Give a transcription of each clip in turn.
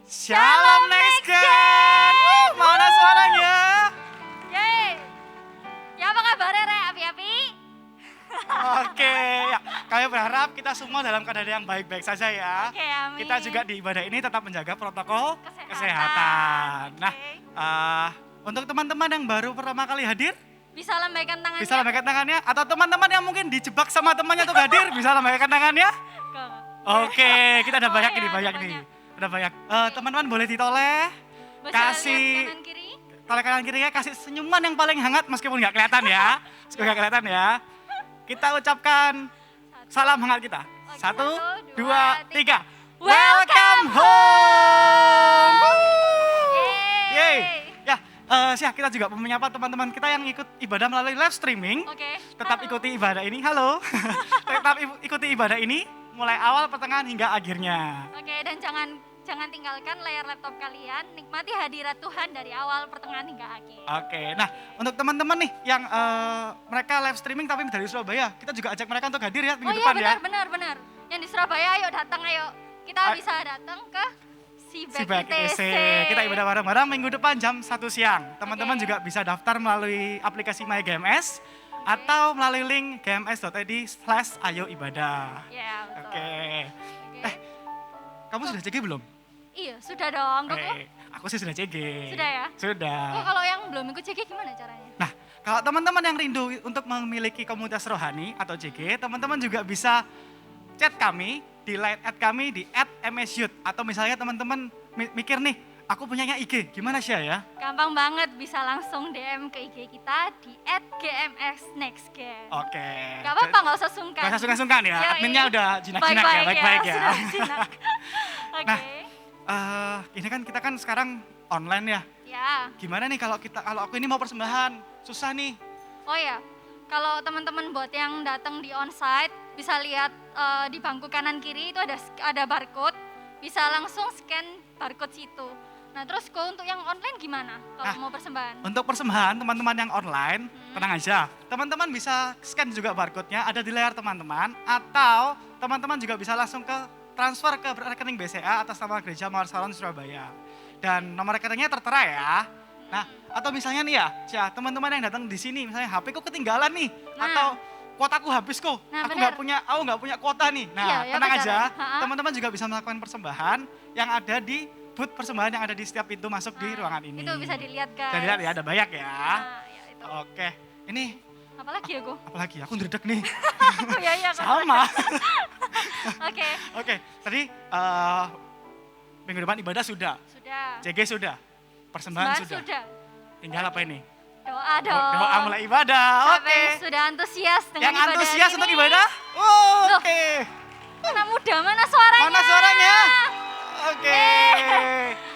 Shalom Next Gen. Mana suaranya? Yeay. Ya apa kabarnya Re? Api-api? Oke, ya, kami berharap kita semua dalam keadaan yang baik-baik saja ya. Oke, amin. Kita juga di ibadah ini tetap menjaga protokol Kesehatan. kesehatan. Oke. Nah, untuk teman-teman yang baru pertama kali hadir, Bisa lambaikan tangannya? bisa lambaikan tangannya. Atau teman-teman yang mungkin dijebak sama temannya untuk hadir, bisa lambaikan tangannya. Kok. Oke, kita ada Oh banyak ya, ini, ada banyak nih. banyak. Ada banyak. Teman-teman boleh ditoleh. Bisa Kasih lihat kanan kiri? toleh kanan kiri ya, kasih senyuman yang paling hangat meskipun nggak kelihatan ya. Meskipun nggak kelihatan ya. Kita ucapkan salam hangat kita. Oke, 1, 2, 3. Welcome home. Yeay. Ya, kita juga menyapa teman-teman kita yang ikut ibadah melalui live streaming. Oke. Tetap Halo. ikuti ibadah ini. Halo. Tetap ikuti ibadah ini mulai awal, pertengahan hingga akhirnya. Oke, dan jangan tinggalkan layar laptop kalian. Nikmati hadirat Tuhan dari awal, pertengahan hingga akhir. Oke, nah untuk teman-teman nih yang mereka live streaming tapi dari Surabaya, kita juga ajak mereka untuk hadir ya minggu depan ya. benar. Yang di Surabaya ayo datang ayo. Kita bisa datang ke Sibek ITC. ITC. Kita ibadah bareng-bareng minggu depan jam 1 siang. Teman-teman Oke. juga bisa daftar melalui aplikasi My GMS atau melalui link gms.id/ayoibadah. Ya, betul. Oke. Oke. Kamu sudah CG belum? Iya, sudah dong. Kok Aku sih sudah CG. Sudah ya? Sudah. kalau yang belum ikut CG gimana caranya? Nah, kalau teman-teman yang rindu untuk memiliki komunitas rohani atau CG, teman-teman juga bisa chat kami di line kami di @msyouth. Atau misalnya teman-teman mikir nih, aku punyanya IG, gimana sih ya? Gampang banget, bisa langsung DM ke IG kita di @gmsnextgen. Oke. Gak apa-apa, gak usah sungkan. Gak usah sungkan-sungkan ya, Yoi. adminnya udah jinak-jinak ya, baik-baik ya. sudah jinak. Oke. Nah, ini kan kita kan sekarang online ya. Ya, Gimana nih kalau aku ini mau persembahan, susah nih. oh ya, kalau teman-teman buat yang datang di onsite, bisa lihat di bangku kanan kiri itu ada barcode, bisa langsung scan barcode situ. Nah terus untuk yang online gimana kalau Nah, mau persembahan? Untuk persembahan teman-teman yang online, tenang aja. Teman-teman bisa scan juga barcode-nya, ada di layar teman-teman. Atau teman-teman juga bisa langsung transfer ke rekening BCA atas nama Gereja Mawar Salon Surabaya. Dan nomor rekeningnya tertera ya. Nah, atau misalnya nih ya, teman-teman yang datang di sini, misalnya HP ku ketinggalan nih, Nah. atau kuotaku habis kok, Nah, aku benar. nggak punya kuota nih. Nah, Iya, ya tenang benar. aja, Ha-ha. teman-teman juga bisa melakukan persembahan yang ada di booth persembahan yang ada di setiap pintu masuk di Nah, ruangan ini. Itu bisa dilihat guys. Bisa dilihat ya, ada banyak ya. Nah, ya itu. Oke, ini Apalagi ya gue? apalagi aku ndredeg nih. Oh iya. Sama. Oke, Oke, tadi minggu depan ibadah sudah, sudah. CG sudah, persembahan sudah. Tinggal apa ini? Doa dong. Doa mulai ibadah. Siapa Oke. yang sudah antusias dengan Yang ibadah antusias hari untuk ini? ibadah? Oh, Loh. oke. Anak muda, mana suaranya? Mana suaranya? Oke.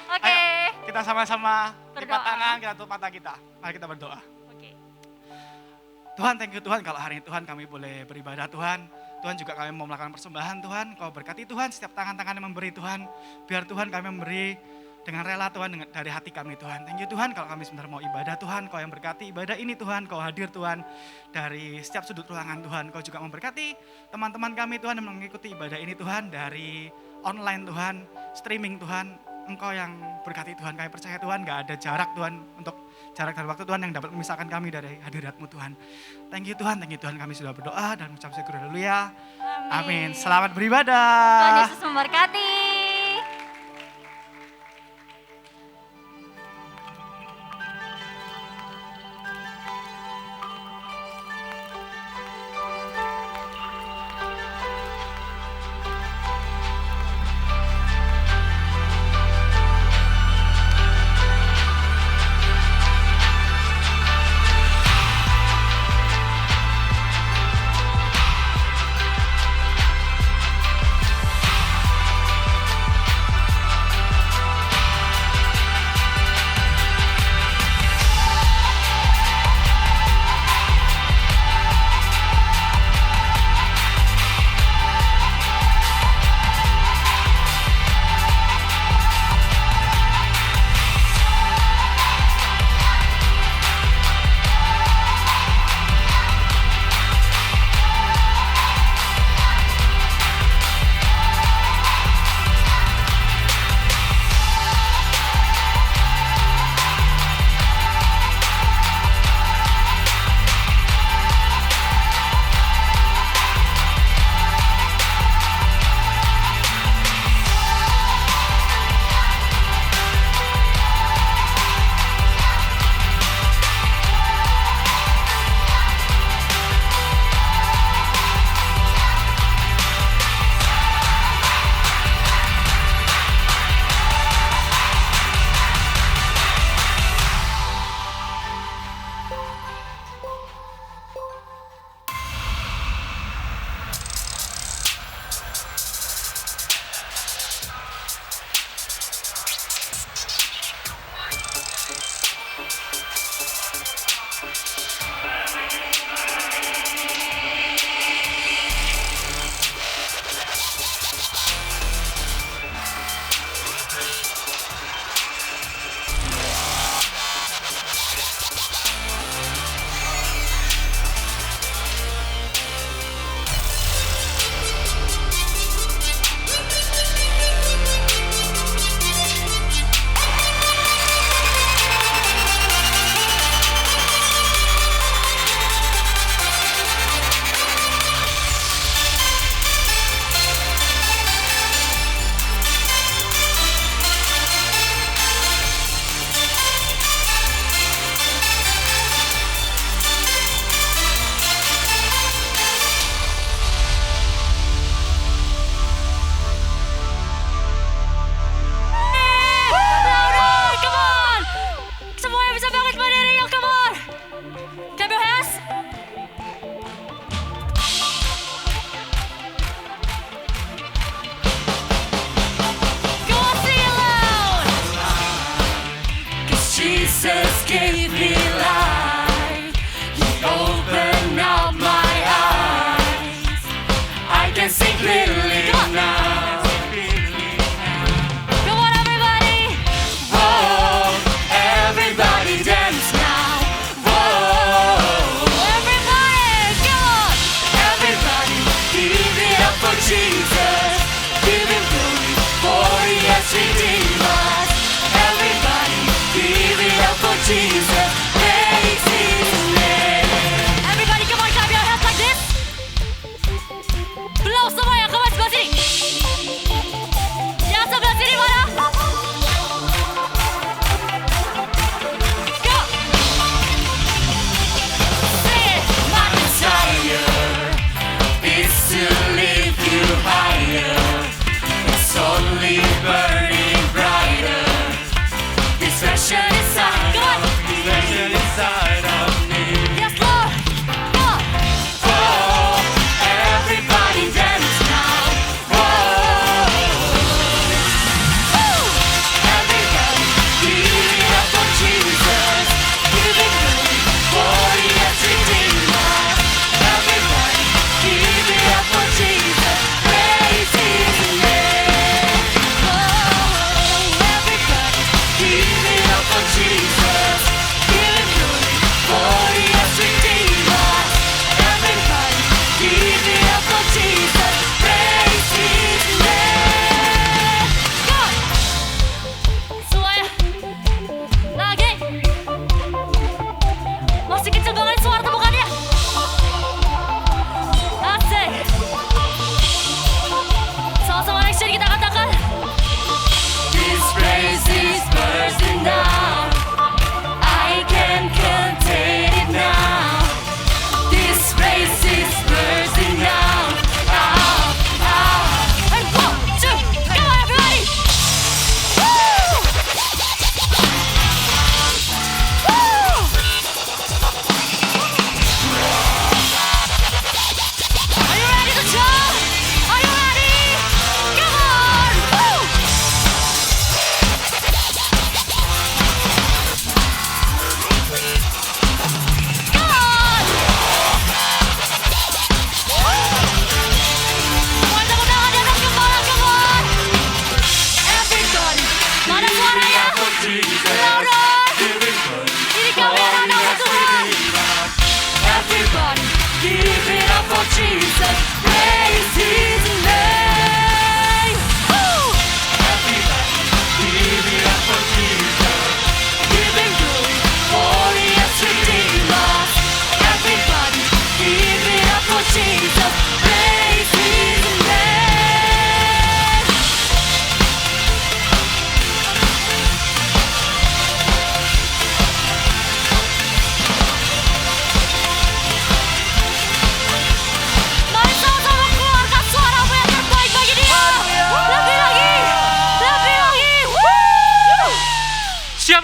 Oke. Ayo, kita sama-sama lipat Berdoa. tangan, kita tutup mata kita. Mari kita berdoa. Oke. Tuhan, thank you Tuhan kalau hari ini Tuhan kami boleh beribadah Tuhan. Tuhan juga kami mau melakukan persembahan Tuhan. Kau berkati Tuhan setiap tangan-tangan yang memberi Tuhan. Biar Tuhan kami memberi dengan rela Tuhan dari hati kami Tuhan. Thank you Tuhan kalau kami sebenarnya mau ibadah Tuhan. Kau yang berkati ibadah ini Tuhan. Kau hadir Tuhan dari setiap sudut ruangan Tuhan. Kau juga memberkati teman-teman kami Tuhan yang mengikuti ibadah ini Tuhan. Dari online Tuhan, streaming Tuhan. Engkau yang berkati Tuhan. Kami percaya Tuhan gak ada jarak Tuhan untuk jarak dan waktu Tuhan yang dapat memisahkan kami dari hadirat-Mu Tuhan. Thank you Tuhan kami sudah berdoa dan mengucap syukur haleluya. Amin. Selamat Tuhan beribadah. Yesus memberkati.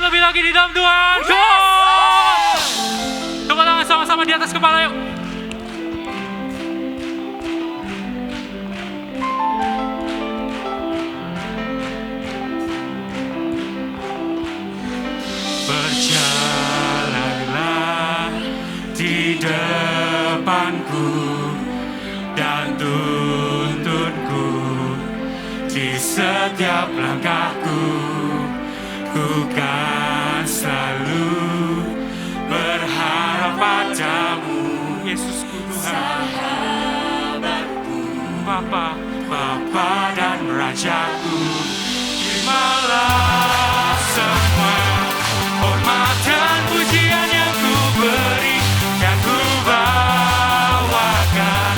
lebih lagi di dalam Tuhan. Come on. Tepuk tangan sama-sama di atas kepala yuk. Berjalanlah di depanku dan tuntunku di setiap langkahku. Ku kan selalu berharap padamu, Yesusku Tuhan, Bapa dan Rajaku. Terimalah semua hormat dan pujian yang ku beri, yang ku bawakan.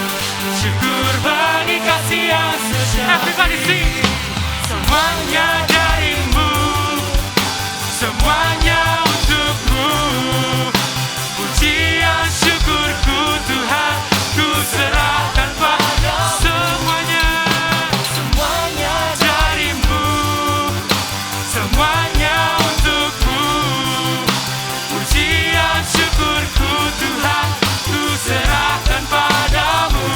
Syukur bagi kasih yang sejati. Everybody sing. Semuanya darimu, semuanya untukmu. Pujian syukurku Tuhan, ku serahkan pada semuanya. Semuanya darimu, semuanya untukmu. Pujian syukurku Tuhan, ku serahkan padamu.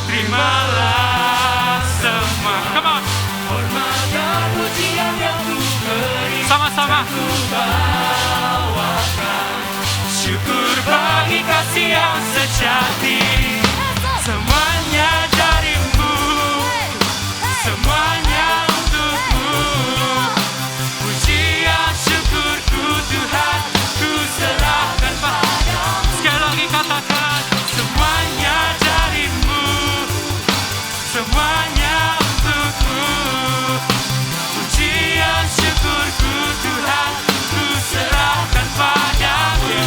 Terimalah semua, come on. Hormat dan pujian yang ku beri, sama-sama ku bawakan. Syukur bagi kasih yang sejati. Semuanya darimu, semuanya untukmu. Pujian syukurku Tuhan, ku serahkan padamu. Sekali lagi katakan, semuanya darimu, semuanya untukmu. Pujian syukurku Tuhan, ku serahkan padamu.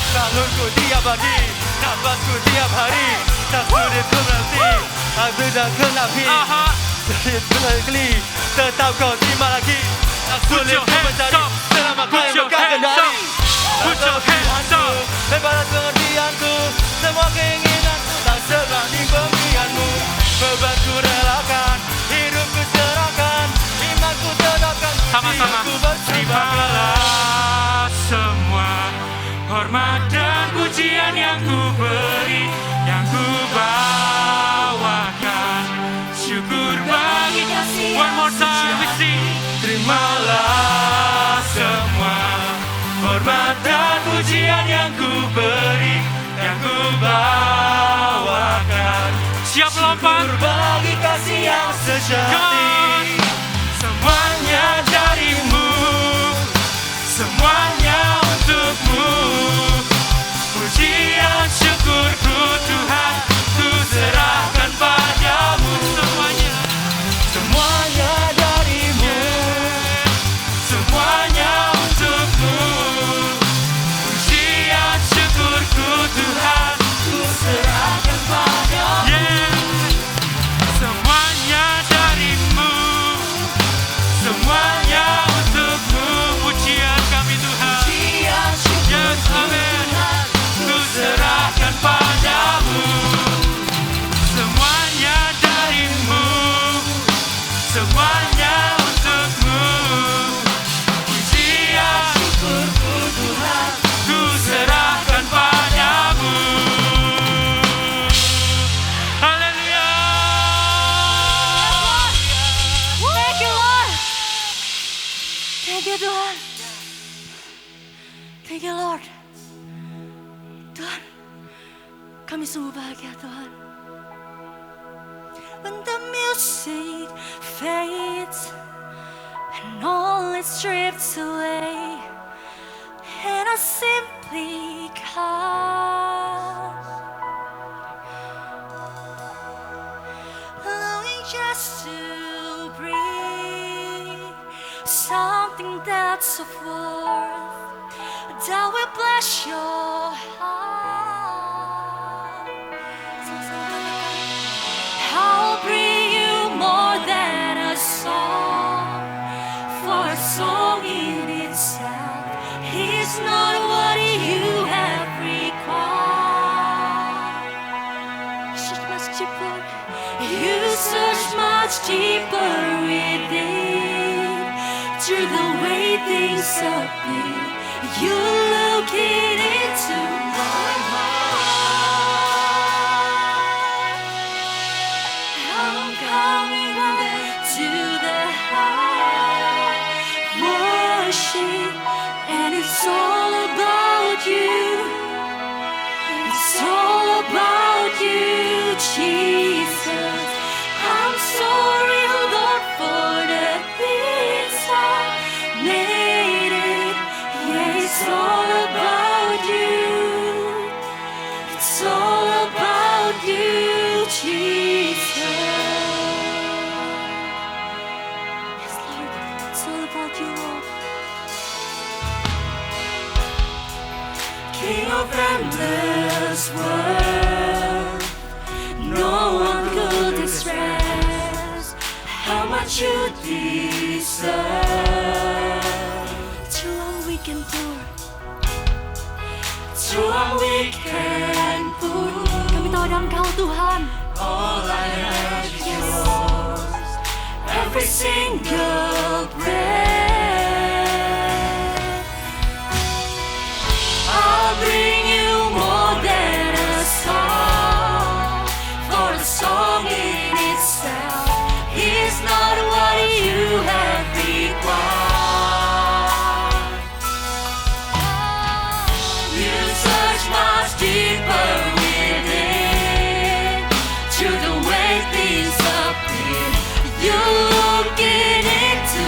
Tahunku tiap hari, nafasku tiap hari, tak sulit ku menanti, aku tak kenapi. Sulit berkeli, tetap kau terima lagi. Tak sulit ku mencari, selama kau yang pegang kendali. Put your hands up. Lebaran pengertianku, semua keinginanku tak sebanding pemberianmu. Bebanku relakan, hidupku serahkan, imanku tetapkan, Sama-sama. diriku bersembah. Terimalah semua hormat dan pujian yang ku beri, yang ku bawakan. Syukur bagi kasih. One more time we sing. Terimalah semua hormat dan pujian yang ku beri, yang ku bawakan. Siap lompat. Syukur bagi kasih yang sejati. Semuanya darimu, semuanya untukmu. Pujian syukurku Tuhan, ku serahkan padamu. Semuanya, Semuanya darimu, semuanya untukmu. Pujian syukurku Tuhan, ku serahkan padamu. yeah. Semuanya darimu, semuanya untukmu. Pujian kami Tuhan, Pujian yes, syukurku amin. Tuhan, Ku serahkan padamu. Semuanya darimu, semuanya untukmu. Pujian syukurku Tuhan. ku serahkan padamu. Haleluya. Thank you Lord. Thank you Tuhan. Thank you Lord. Tuhan, kami sungguh bahagia Tuhan. When the music fades and all is stripped away, and I simply simply come, longing just to breathe something that's of worth that will bless your heart. I'll bring you more than a song, for a song in itself is not what you have required. Search much deeper, you search much deeper within, through the way things appear. You look into my heart. I'm coming back to the heart worship, and it's all about you. It's all about you, Jesus. I'm sorry, Lord, for the things I made it. Yeah, it's all about you. It's all about you, Jesus. Yes, Lord, it's all about you, Lord. King of endless world, no one could express how much you deserve. Through all we can endure, through all we can put, kami tahu dalam Kau Tuhan. All I have is yours, every single breath. I'll bring you more than a song, for a song in itself is not what you have required. You search much deeper within, through the way things appear. You look into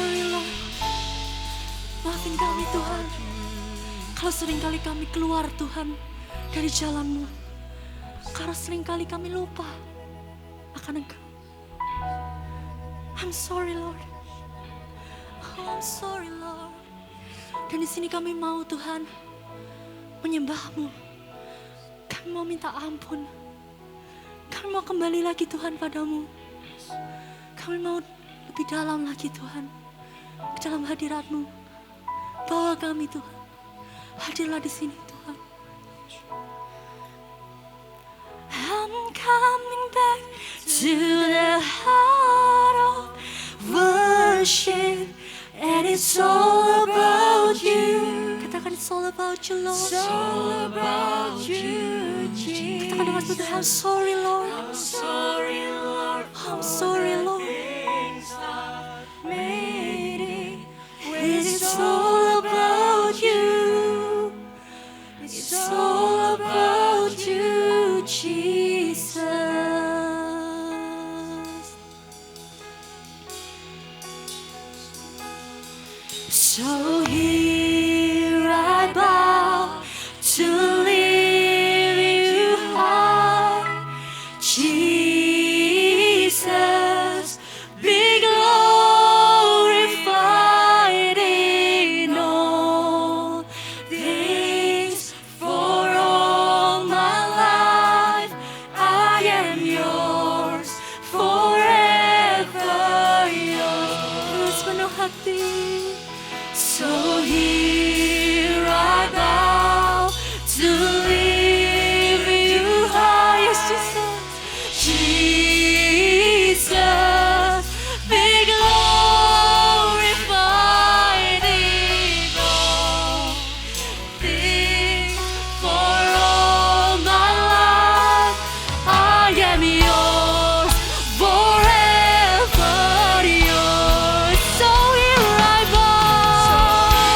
sorry Lord. Maafin kami Tuhan. Kalau seringkali kami keluar Tuhan dari jalan-Mu. Karena seringkali kami lupa akan Engkau. I'm sorry Lord. Oh, I'm sorry Lord. Dan di sini kami mau Tuhan menyembah-Mu. Kami mau minta ampun. Kami mau kembali lagi Tuhan padamu. Kami mau lebih dalam lagi Tuhan. Ke dalam hadirat-Mu. Bawa kami Tuhan. Hadirlah di sini Tuhan. I'm coming back to the heart of worship. And it's all about you. Katakan it's all about you Lord. It's all about you Jesus. Katakan dengan betul, I'm sorry Lord. I'm sorry Lord. I'm sorry Lord. It's all about you. It's all about you, Jesus. So here I bow to lift you high, Jesus. Be glorified in all things. For all my life I am yours, forever yours. Penuh hati. So here I bow to lift you high, yes, Jesus. Jesus, be glorified in all things. For all my life I am yours, forever yours. So here I bow.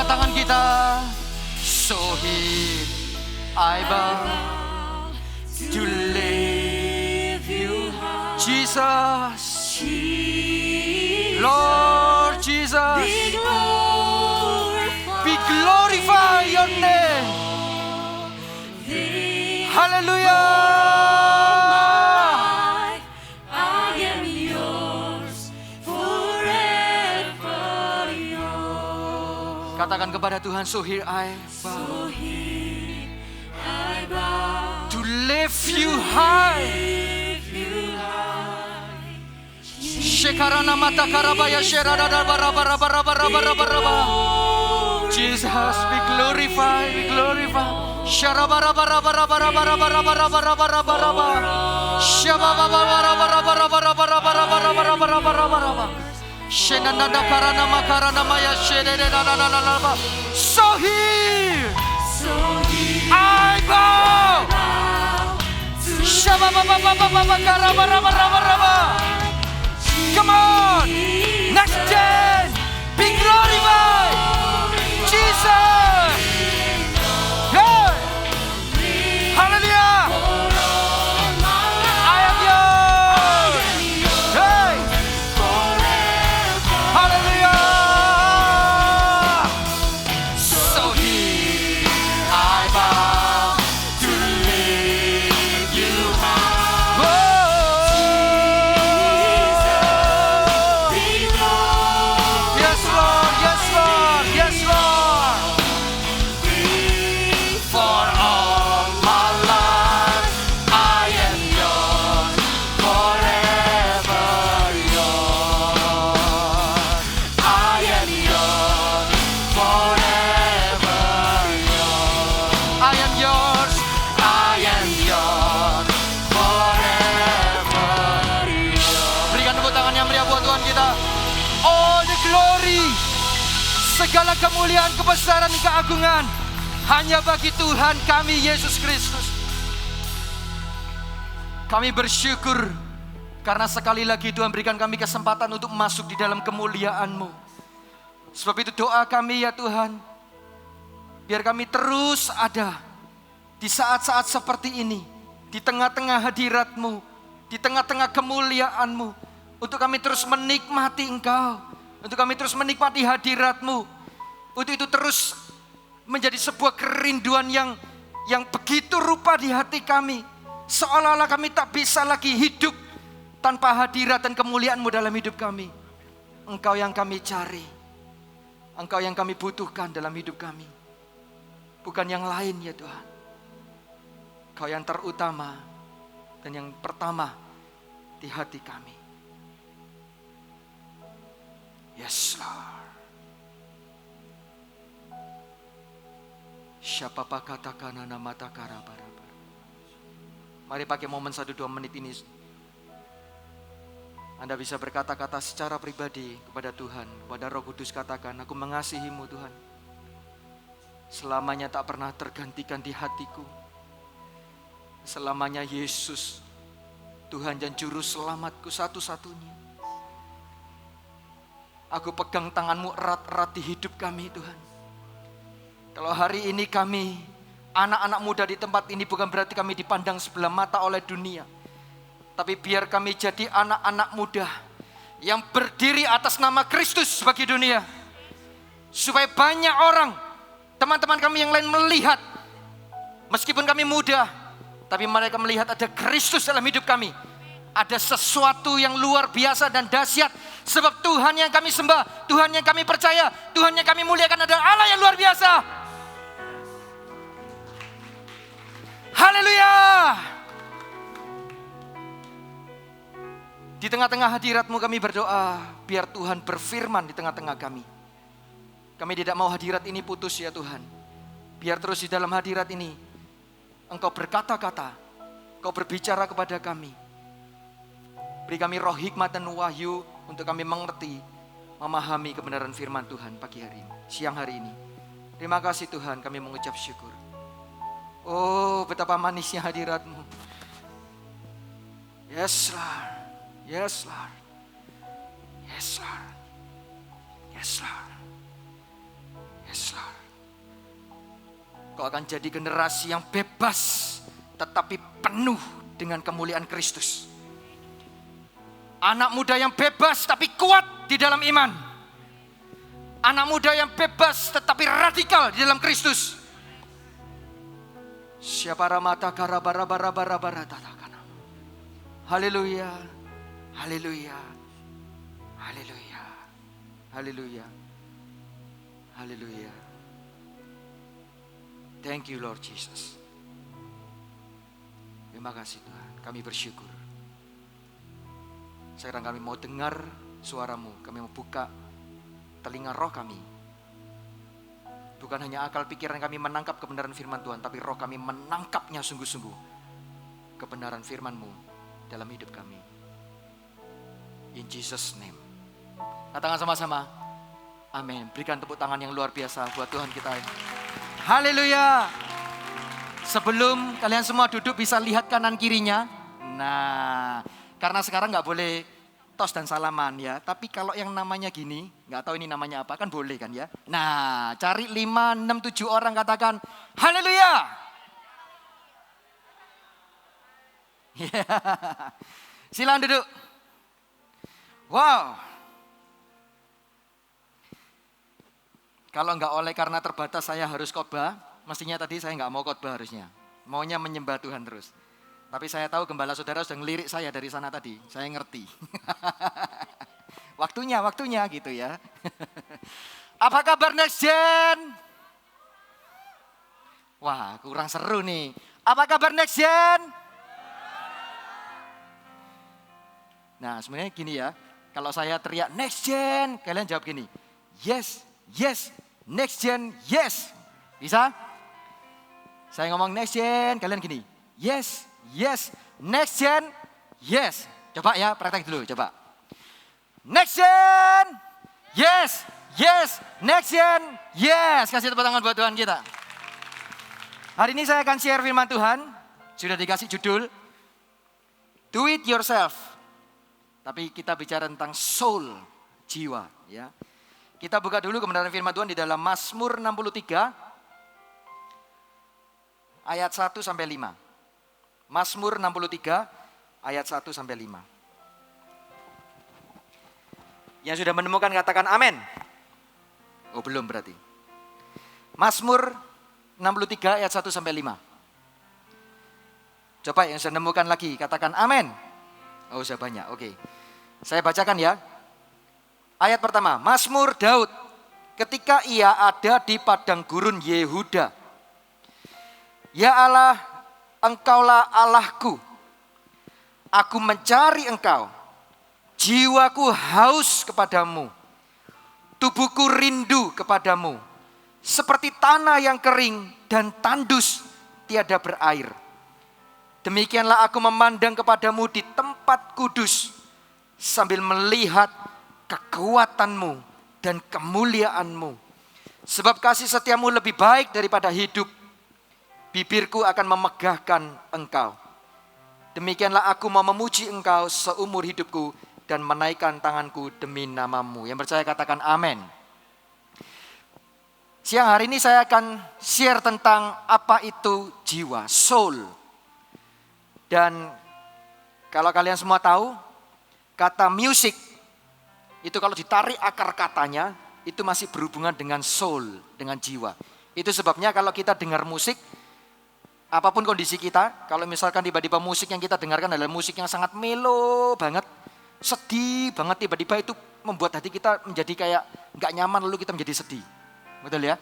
angkat tangan kita. So here I bow to live you high. Jesus, Lord Jesus, we glorify your name. Hallelujah. Katakan kepada Tuhan, so here I bow to lift you high. Shekarana mata karabaya sherada barabarabarabarabarabarabaraba. Jesus, we glorify. Sharabarabarabarabarabarabarabarabarabarabaraba. Shababarabarabarabarabarabarabarabarabarabaraba. Shenanada karana makarana maya shededadadadadadaba. So here I bow. Shabababababababarabarabarabaraba. Come on, next gen, be glorified, Jesus. Hey, hallelujah. I am yours. Hey, hallelujah. So here I bow to lift you high. Yes, Lord. For all my life I am yours, forever yours. I am yours, forever yours. I am yours, forever yours. Berikan tepuk tangan yang meriah buat Tuhan kita. All the glory, segala kemuliaan, kebesaran, keagungan hanya bagi Tuhan kami Yesus Kristus. Kami bersyukur karena sekali lagi Tuhan berikan kami kesempatan untuk masuk di dalam kemuliaan-Mu. Sebab itu doa kami ya Tuhan, biar kami terus ada di saat-saat seperti ini, di tengah-tengah hadirat-Mu, di tengah-tengah kemuliaan-Mu, untuk kami terus menikmati Engkau, untuk kami terus menikmati hadirat-Mu. Untuk itu terus menjadi sebuah kerinduan yang begitu rupa di hati kami. Seolah-olah kami tak bisa lagi hidup tanpa hadirat dan kemuliaan-Mu dalam hidup kami. Engkau yang kami cari, Engkau yang kami butuhkan dalam hidup kami, bukan yang lain ya Tuhan. Engkau yang terutama dan yang pertama di hati kami. Yes Lord. Siapa katakan nama takara bara. Mari pakai momen 1-2 menit ini. Anda bisa berkata-kata secara pribadi kepada Tuhan, kepada Roh Kudus, katakan, aku mengasihi-Mu Tuhan. Selamanya tak pernah tergantikan di hatiku. Selamanya Yesus, Tuhan dan Juru Selamatku satu-satunya. Aku pegang tangan-Mu erat-erat di hidup kami Tuhan. Kalau hari ini kami, anak-anak muda di tempat ini, bukan berarti kami dipandang sebelah mata oleh dunia. Tapi biar kami jadi anak-anak muda yang berdiri atas nama Kristus bagi dunia. Supaya banyak orang, teman-teman kami yang lain melihat. Meskipun kami muda, tapi mereka melihat ada Kristus dalam hidup kami. Ada sesuatu yang luar biasa dan dahsyat. Sebab Tuhan yang kami sembah, Tuhan yang kami percaya, Tuhan yang kami muliakan adalah Allah yang luar biasa. Haleluya. Di tengah-tengah hadirat-Mu kami berdoa, biar Tuhan berfirman di tengah-tengah kami. Kami tidak mau hadirat ini putus ya Tuhan. Biar terus di dalam hadirat ini Engkau berkata-kata, Engkau berbicara kepada kami. Beri kami roh hikmat dan wahyu untuk kami mengerti, memahami kebenaran firman Tuhan pagi hari ini, siang hari ini. Terima kasih Tuhan, kami mengucap syukur. Oh, betapa manisnya hadirat-Mu. Yes Lord, yes Lord, yes Lord, yes Lord. Yes, Lord. Kau akan jadi generasi yang bebas, tetapi penuh dengan kemuliaan Kristus. Anak muda yang bebas, tapi kuat di dalam iman. Anak muda yang bebas, tetapi radikal di dalam Kristus. Siapa ramata karabara-bara-bara-bara tatakana. Haleluya, haleluya, haleluya, haleluya, haleluya. Thank you Lord Jesus. Terima kasih Tuhan, kami bersyukur. Sekarang kami mau dengar suaramu, kami mau buka telinga roh kami. Bukan hanya akal pikiran kami menangkap kebenaran firman Tuhan, tapi roh kami menangkapnya sungguh-sungguh. Kebenaran firman-Mu dalam hidup kami. In Jesus name. Katakan sama-sama, amin. Berikan tepuk tangan yang luar biasa buat Tuhan kita. Haleluya. Sebelum kalian semua duduk bisa lihat kanan kirinya. Nah, karena sekarang gak boleh tos dan salaman ya. Tapi kalau yang namanya gini, gak tahu ini namanya apa, kan boleh kan ya. Nah, cari 5, 6, 7 orang katakan haleluya. Silakan duduk. Wow. Kalau nggak oleh karena terbatas saya harus khotbah, mestinya tadi saya nggak mau khotbah harusnya. Maunya menyembah Tuhan terus. Tapi saya tahu gembala saudara sudah ngelirik saya dari sana tadi. Saya ngerti. Waktunya gitu ya. Apa kabar Next Gen? Wah, kurang seru nih. Apa kabar Next Gen? Nah, sebenarnya gini ya. Kalau saya teriak Next Gen, kalian jawab gini. Yes, yes, Next Gen, yes. Bisa? Saya ngomong Next Gen, kalian gini. Yes, yes, Next Gen, yes. Coba ya, praktek dulu, coba. Next Gen, yes, yes, Next Gen, yes. Kasih tepuk tangan buat Tuhan kita. Hari ini saya akan share firman Tuhan. Sudah dikasih judul, Do It Yourself. Tapi kita bicara tentang soul, jiwa. Ya. Kita buka dulu kebenaran firman Tuhan di dalam Mazmur 63 ayat 1 sampai 5. Mazmur 63 ayat 1 sampai 5. Yang sudah menemukan katakan amin. Oh belum berarti. Mazmur 63 ayat 1 sampai 5. Coba yang sudah menemukan lagi katakan amin. Oh sudah banyak, oke. Saya bacakan ya. Ayat pertama, Mazmur Daud ketika ia ada di padang gurun Yehuda. Ya Allah, Engkaulah Allahku. Aku mencari Engkau. Jiwaku haus kepadamu. Tubuhku rindu kepadamu. Seperti tanah yang kering dan tandus tiada berair. Demikianlah aku memandang kepadamu di tempat kudus sambil melihat kekuatanmu dan kemuliaanmu. Sebab kasih setiamu lebih baik daripada hidup. Bibirku akan memegahkan Engkau. Demikianlah aku mau memuji Engkau seumur hidupku dan menaikkan tanganku demi namamu. Yang percaya katakan amin. Siang hari ini saya akan share tentang apa itu jiwa, soul. Dan kalau kalian semua tahu, kata music itu kalau ditarik akar katanya, itu masih berhubungan dengan soul, dengan jiwa. Itu sebabnya kalau kita dengar musik, apapun kondisi kita, kalau misalkan tiba-tiba musik yang kita dengarkan adalah musik yang sangat melo banget, sedih banget, tiba-tiba itu membuat hati kita menjadi kayak gak nyaman, lalu kita menjadi sedih. Betul ya?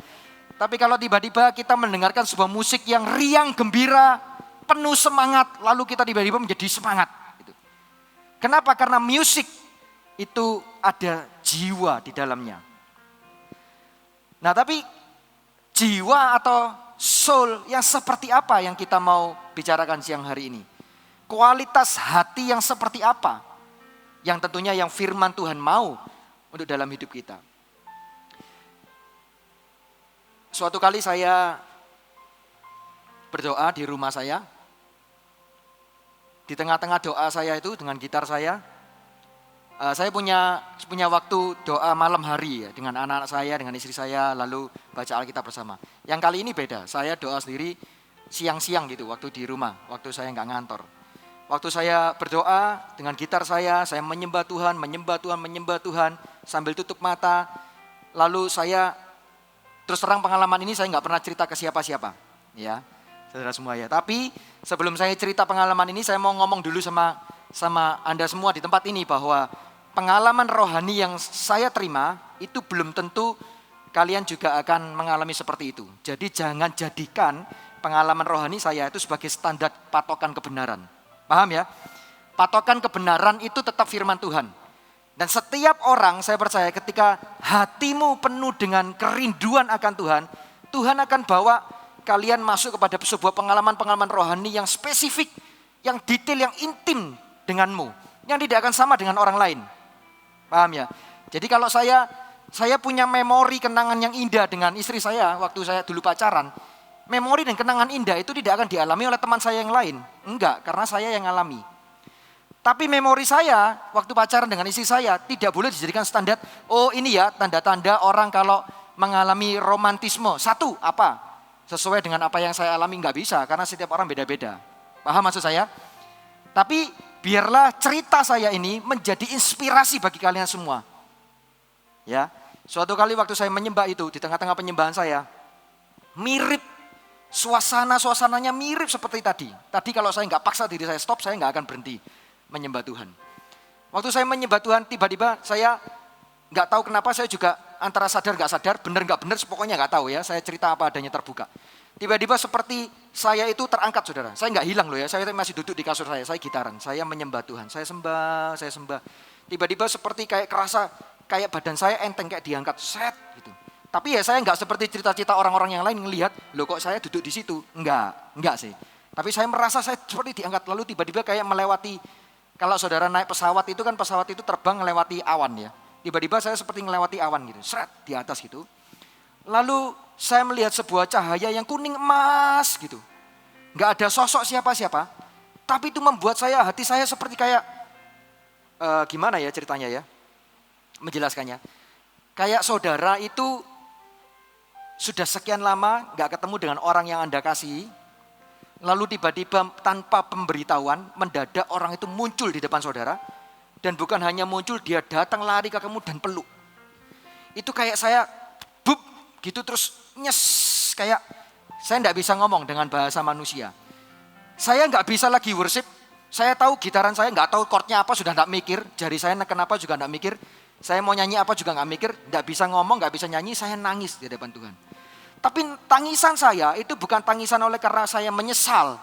Tapi kalau tiba-tiba kita mendengarkan sebuah musik yang riang, gembira, penuh semangat, lalu kita tiba-tiba menjadi semangat. Kenapa? Karena musik itu ada jiwa di dalamnya. Nah tapi jiwa atau soul yang seperti apa yang kita mau bicarakan siang hari ini? Kualitas hati yang seperti apa? Yang tentunya yang firman Tuhan mau untuk dalam hidup kita. Suatu kali saya berdoa di rumah saya. Di tengah-tengah doa saya itu dengan gitar saya, Saya punya waktu doa malam hari ya, dengan anak-anak saya, dengan istri saya, lalu baca Alkitab bersama. Yang kali ini beda, saya doa sendiri siang-siang gitu, waktu di rumah, waktu saya nggak ngantor. Waktu saya berdoa dengan gitar saya menyembah Tuhan, menyembah Tuhan, sambil tutup mata. Lalu saya, terus terang pengalaman ini saya nggak pernah cerita ke siapa-siapa. Ya, saudara semua ya. Tapi sebelum saya cerita pengalaman ini, saya mau ngomong dulu sama Anda semua di tempat ini bahwa pengalaman rohani yang saya terima itu belum tentu kalian juga akan mengalami seperti itu. Jadi jangan jadikan pengalaman rohani saya itu sebagai standar patokan kebenaran. Paham ya? Patokan kebenaran itu tetap firman Tuhan. Dan setiap orang saya percaya ketika hatimu penuh dengan kerinduan akan Tuhan, Tuhan akan bawa kalian masuk kepada sebuah pengalaman-pengalaman rohani yang spesifik, yang detail, yang intim denganmu, yang tidak akan sama dengan orang lain. Paham ya? Jadi kalau saya punya memori kenangan yang indah dengan istri saya waktu saya dulu pacaran. Memori dan kenangan indah itu tidak akan dialami oleh teman saya yang lain. Enggak, karena saya yang alami. Tapi memori saya waktu pacaran dengan istri saya tidak boleh dijadikan standar. Oh ini ya tanda-tanda orang kalau mengalami romantisme. Satu, apa? Sesuai dengan apa yang saya alami, enggak bisa. Karena setiap orang beda-beda. Paham maksud saya? Tapi biarlah cerita saya ini menjadi inspirasi bagi kalian semua. Ya, suatu kali waktu saya menyembah itu, di tengah-tengah penyembahan saya, mirip suasananya mirip seperti tadi. Tadi kalau saya nggak paksa diri saya stop, saya nggak akan berhenti menyembah Tuhan. Waktu saya menyembah Tuhan, tiba-tiba saya nggak tahu kenapa saya juga antara sadar nggak sadar, benar nggak benar, pokoknya nggak tahu ya. Saya cerita apa adanya terbuka. Tiba-tiba seperti saya itu terangkat saudara. Saya nggak hilang loh ya, saya masih duduk di kasur saya gitaran. Saya menyembah Tuhan, saya sembah. Tiba-tiba seperti kayak kerasa, kayak badan saya enteng kayak diangkat, set gitu. Tapi ya saya nggak seperti cerita-cerita orang-orang yang lain ngelihat, loh kok saya duduk di situ. Enggak sih. Tapi saya merasa saya seperti diangkat, lalu tiba-tiba kayak melewati, kalau saudara naik pesawat itu kan pesawat itu terbang melewati awan ya. Tiba-tiba saya seperti melewati awan gitu, seret di atas gitu. Lalu saya melihat sebuah cahaya yang kuning emas gitu. Nggak ada sosok siapa-siapa, tapi itu membuat hati saya seperti kayak, gimana ya ceritanya ya, menjelaskannya. Kayak saudara itu sudah sekian lama nggak ketemu dengan orang yang Anda kasihi, lalu tiba-tiba tanpa pemberitahuan, mendadak orang itu muncul di depan saudara, dan bukan hanya muncul, dia datang lari ke kamu dan peluk. Itu kayak saya, bup, gitu terus nyes, kayak saya nggak bisa ngomong dengan bahasa manusia. Saya nggak bisa lagi worship, saya tahu gitaran saya nggak tahu chordnya apa, sudah nggak mikir, jari saya neken apa juga nggak mikir, saya mau nyanyi apa juga nggak mikir, nggak bisa ngomong, nggak bisa nyanyi, saya nangis di depan Tuhan. Tapi tangisan saya itu bukan tangisan oleh karena saya menyesal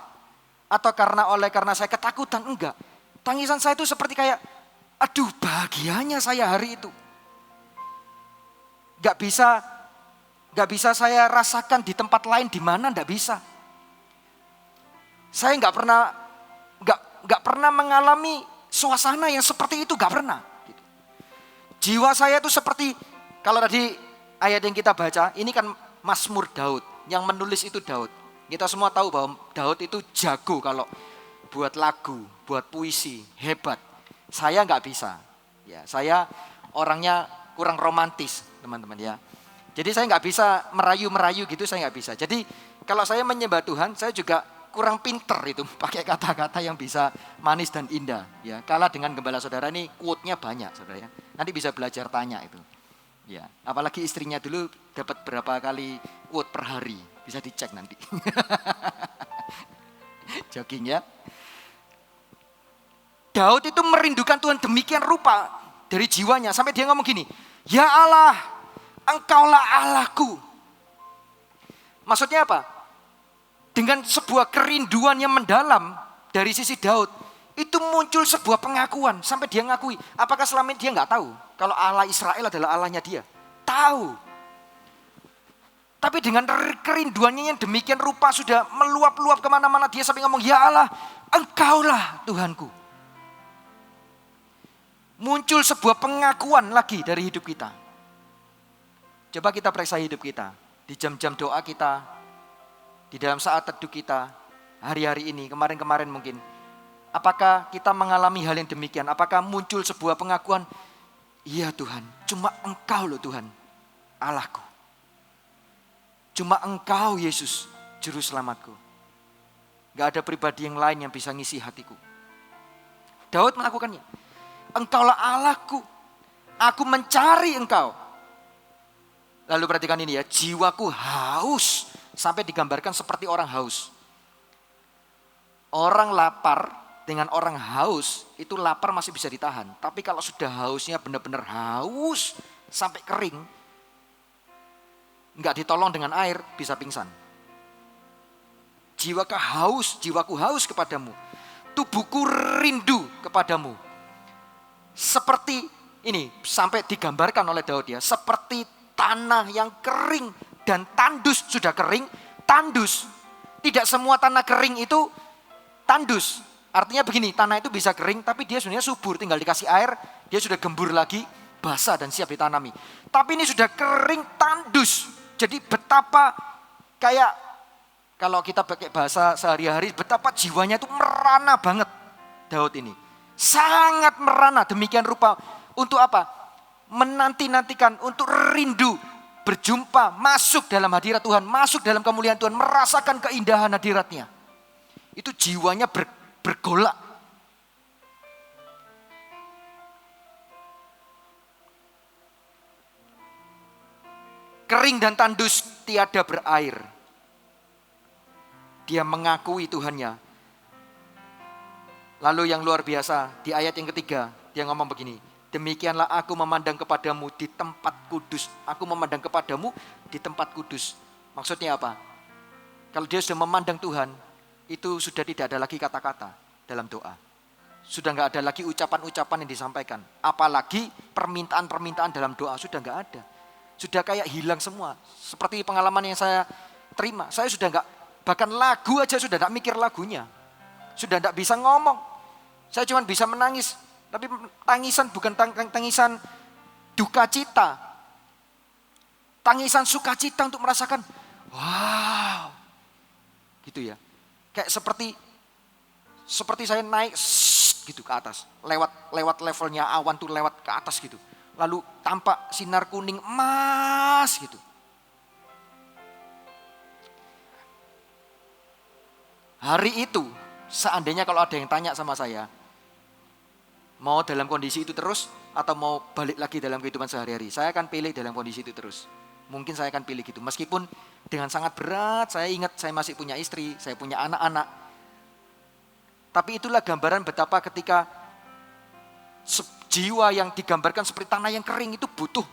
atau karena saya ketakutan, enggak. Tangisan saya itu seperti kayak, aduh bahagianya saya hari itu. Gak bisa saya rasakan di tempat lain, di mana enggak bisa. Saya enggak pernah mengalami suasana yang seperti itu, enggak pernah. Gitu. Jiwa saya itu seperti, kalau tadi ayat yang kita baca, ini kan Mazmur Daud, yang menulis itu Daud. Kita semua tahu bahwa Daud itu jago kalau buat lagu, buat puisi, hebat. Saya nggak bisa, ya saya orangnya kurang romantis teman-teman ya. Jadi saya nggak bisa merayu-merayu gitu, saya nggak bisa. Jadi kalau saya menyembah Tuhan, saya juga kurang pinter itu pakai kata-kata yang bisa manis dan indah. Ya, kalah dengan gembala saudara ini quote-nya banyak saudara ya. Nanti bisa belajar tanya itu. Ya, apalagi istrinya dulu dapat berapa kali quote per hari, bisa dicek nanti. Jogging ya. Daud itu merindukan Tuhan demikian rupa dari jiwanya sampai dia ngomong gini, ya Allah, Engkaulah Allahku. Maksudnya apa? Dengan sebuah kerinduan yang mendalam dari sisi Daud, itu muncul sebuah pengakuan sampai dia ngakui. Apakah selama ini dia nggak tahu kalau Allah Israel adalah Allahnya dia? Tahu. Tapi dengan kerinduannya yang demikian rupa sudah meluap-luap kemana-mana, dia sampai ngomong, ya Allah, Engkaulah Tuhanku. Muncul sebuah pengakuan lagi dari hidup kita. Coba kita periksa hidup kita. Di jam-jam doa kita, di dalam saat teduh kita, hari-hari ini, kemarin-kemarin mungkin. Apakah kita mengalami hal yang demikian? Apakah muncul sebuah pengakuan, iya Tuhan, cuma Engkau loh Tuhan, Allahku. Cuma Engkau Yesus, Juru Selamatku. Gak ada pribadi yang lain yang bisa ngisi hatiku. Daud melakukannya. Engkaulah Allahku, aku mencari Engkau. Lalu perhatikan ini ya, jiwaku haus. Sampai digambarkan seperti orang haus. Orang lapar dengan orang haus, itu lapar masih bisa ditahan. Tapi kalau sudah hausnya benar-benar haus sampai kering, enggak ditolong dengan air, bisa pingsan. Jiwaku haus kepadamu. Tubuhku rindu kepadamu. Seperti ini, sampai digambarkan oleh Daud ya, seperti tanah yang kering dan tandus. Sudah kering, tandus. Tidak semua tanah kering itu tandus. Artinya begini, tanah itu bisa kering tapi dia sebenarnya subur, tinggal dikasih air, dia sudah gembur lagi, basah dan siap ditanami. Tapi ini sudah kering, tandus. Jadi betapa kayak kalau kita pakai bahasa sehari-hari, betapa jiwanya itu merana banget Daud ini. Sangat merana, demikian rupa. Untuk apa? Menanti-nantikan, untuk rindu, berjumpa, masuk dalam hadirat Tuhan, masuk dalam kemuliaan Tuhan, merasakan keindahan hadiratnya. Itu jiwanya bergolak. Kering dan tandus, tiada berair. Dia mengakui Tuhannya. Lalu yang luar biasa, di ayat yang ketiga, dia ngomong begini. Demikianlah aku memandang kepadamu di tempat kudus. Aku memandang kepadamu di tempat kudus. Maksudnya apa? Kalau dia sudah memandang Tuhan, itu sudah tidak ada lagi kata-kata dalam doa. Sudah gak ada lagi ucapan-ucapan yang disampaikan. Apalagi permintaan-permintaan dalam doa, sudah gak ada. Sudah kayak hilang semua. Seperti pengalaman yang saya terima. Saya sudah gak, bahkan lagu aja sudah gak mikir lagunya. Sudah gak bisa ngomong. Saya cuma bisa menangis. Tapi tangisan bukan tangisan duka cita. Tangisan sukacita untuk merasakan, wow. Gitu ya. Kayak seperti saya naik gitu ke atas. Lewat levelnya awan tuh lewat ke atas gitu. Lalu tampak sinar kuning emas gitu. Hari itu, seandainya kalau ada yang tanya sama saya, mau dalam kondisi itu terus atau mau balik lagi dalam kehidupan sehari-hari, saya akan pilih dalam kondisi itu terus. Mungkin saya akan pilih gitu. Meskipun dengan sangat berat, saya ingat saya masih punya istri, saya punya anak-anak. Tapi itulah gambaran betapa ketika jiwa yang digambarkan seperti tanah yang kering itu butuh.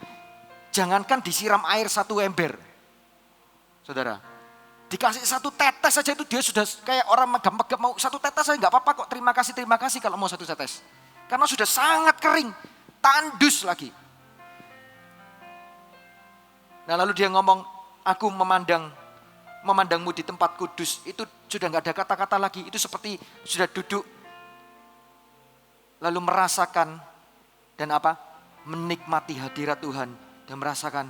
Jangankan disiram air satu ember. Saudara, dikasih satu tetes saja itu dia sudah kayak orang megap-megap, mau satu tetes saja gak apa-apa kok, terima kasih kalau mau satu tetes. Karena sudah sangat kering, tandus lagi. Nah lalu dia ngomong, aku memandangmu di tempat kudus. Itu sudah gak ada kata-kata lagi, itu seperti sudah duduk. Lalu merasakan dan apa? Menikmati hadirat Tuhan. Dan merasakan,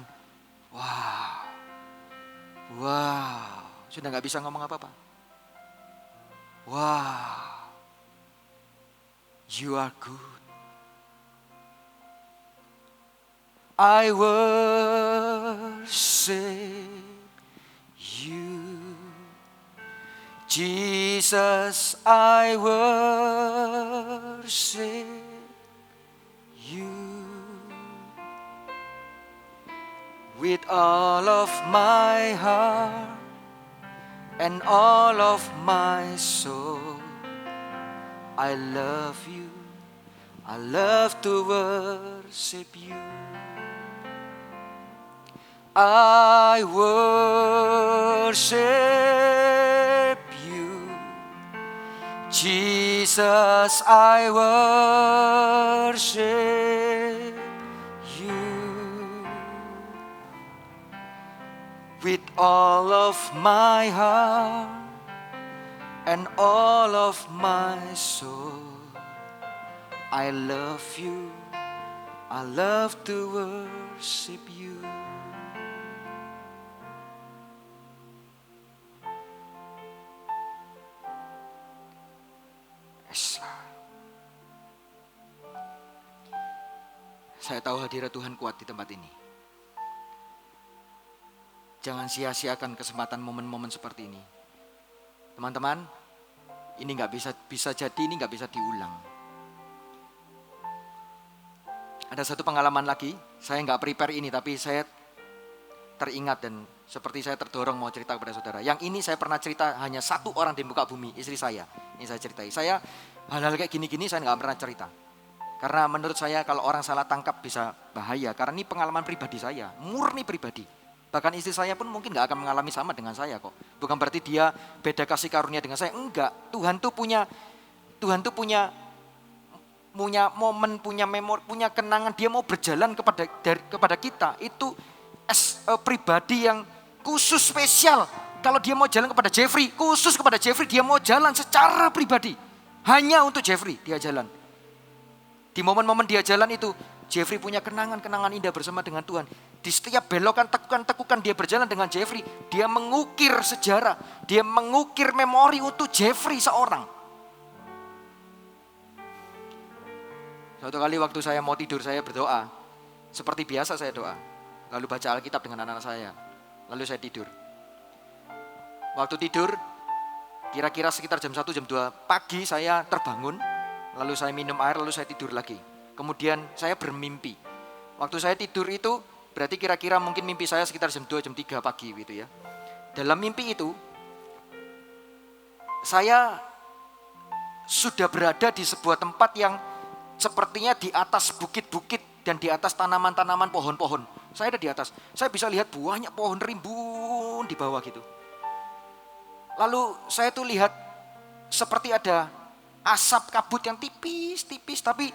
wow. Sudah gak bisa ngomong apa-apa. Wow. You are good. I worship you. Jesus, I worship you. With all of my heart and all of my soul, I love you. I love to worship you. I worship you. Jesus, I worship you. With all of my heart and all of my soul, I love you. I love to worship you. Yes, Saya tahu hadirat Tuhan kuat di tempat ini. Jangan sia-siakan kesempatan momen-momen seperti ini. Teman-teman, ini nggak bisa jadi, ini nggak bisa diulang. Ada satu pengalaman lagi, saya nggak prepare ini, tapi saya teringat dan seperti saya terdorong mau cerita kepada saudara. Yang ini saya pernah cerita hanya satu orang di muka bumi, istri saya. Ini saya ceritai. Saya hal-hal kayak gini-gini saya nggak pernah cerita. Karena menurut saya kalau orang salah tangkap bisa bahaya. Karena ini pengalaman pribadi saya, murni pribadi. Bahkan istri saya pun mungkin nggak akan mengalami sama dengan saya kok. Bukan berarti dia beda kasih karunia dengan saya. Enggak, Tuhan tuh punya momen, punya memori, punya kenangan. Dia mau berjalan kepada kita. Itu pribadi yang khusus spesial. Kalau dia mau jalan kepada Jeffrey, khusus kepada Jeffrey, dia mau jalan secara pribadi. Hanya untuk Jeffrey dia jalan. Di momen-momen dia jalan itu, Jeffrey punya kenangan-kenangan indah bersama dengan Tuhan. Di setiap belokan, tekukan-tekukan dia berjalan dengan Jeffrey, dia mengukir sejarah, dia mengukir memori untuk Jeffrey seorang. Suatu kali waktu saya mau tidur, saya berdoa. Seperti biasa saya doa. Lalu baca Alkitab dengan anak-anak saya. Lalu saya tidur. Waktu tidur, kira-kira sekitar jam 1, jam 2 pagi saya terbangun. Lalu saya minum air, lalu saya tidur lagi. Kemudian saya bermimpi. Waktu saya tidur itu, berarti kira-kira mungkin mimpi saya sekitar jam 2, jam 3 pagi gitu ya. Dalam mimpi itu, saya sudah berada di sebuah tempat yang sepertinya di atas bukit-bukit dan di atas tanaman-tanaman pohon-pohon. Saya ada di atas. Saya bisa lihat banyak pohon rimbun di bawah gitu. Lalu saya tuh lihat seperti ada asap kabut yang tipis-tipis. Tapi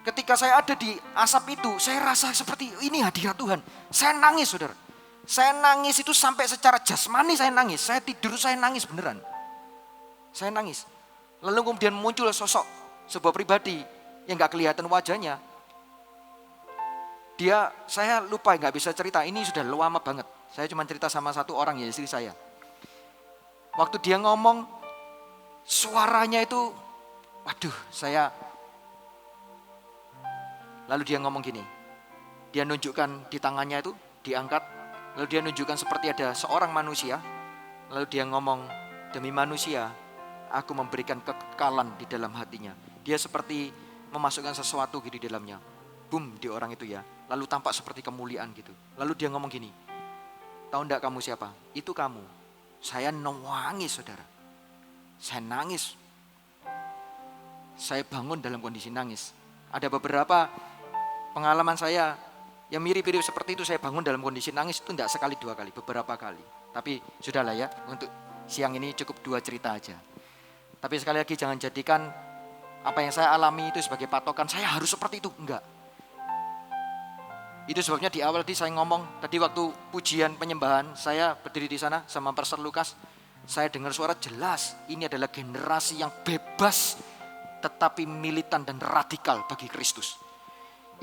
ketika saya ada di asap itu, saya rasa seperti ini hadirat Tuhan. Saya nangis, saudara. Saya nangis itu sampai secara jasmani saya nangis. Saya tidur, saya nangis beneran. Saya nangis. Lalu kemudian muncul sosok sebuah pribadi yang gak kelihatan wajahnya. Saya lupa, gak bisa cerita, ini sudah lama banget. Saya cuma cerita sama satu orang, ya istri saya. Waktu dia ngomong, suaranya itu, waduh, lalu dia ngomong gini. Dia nunjukkan di tangannya itu, diangkat. Lalu dia nunjukkan seperti ada seorang manusia. Lalu dia ngomong, demi manusia, aku memberikan kekekalan di dalam hatinya. Dia seperti memasukkan sesuatu gitu di dalamnya. Boom, di orang itu ya. Lalu tampak seperti kemuliaan gitu. Lalu dia ngomong gini, tahu enggak kamu siapa? Itu kamu. Saya nangis, saudara. Saya nangis. Saya bangun dalam kondisi nangis. Ada beberapa pengalaman saya yang mirip-mirip seperti itu. Saya bangun dalam kondisi nangis itu enggak sekali, 2 kali, beberapa kali. Tapi sudahlah ya, untuk siang ini cukup 2 cerita aja. Tapi sekali lagi jangan jadikan apa yang saya alami itu sebagai patokan. Saya harus seperti itu, enggak. Itu sebabnya di awal tadi saya ngomong, tadi waktu pujian penyembahan, saya berdiri di sana sama Pastor Lukas, saya dengar suara jelas, ini adalah generasi yang bebas, tetapi militan dan radikal bagi Kristus.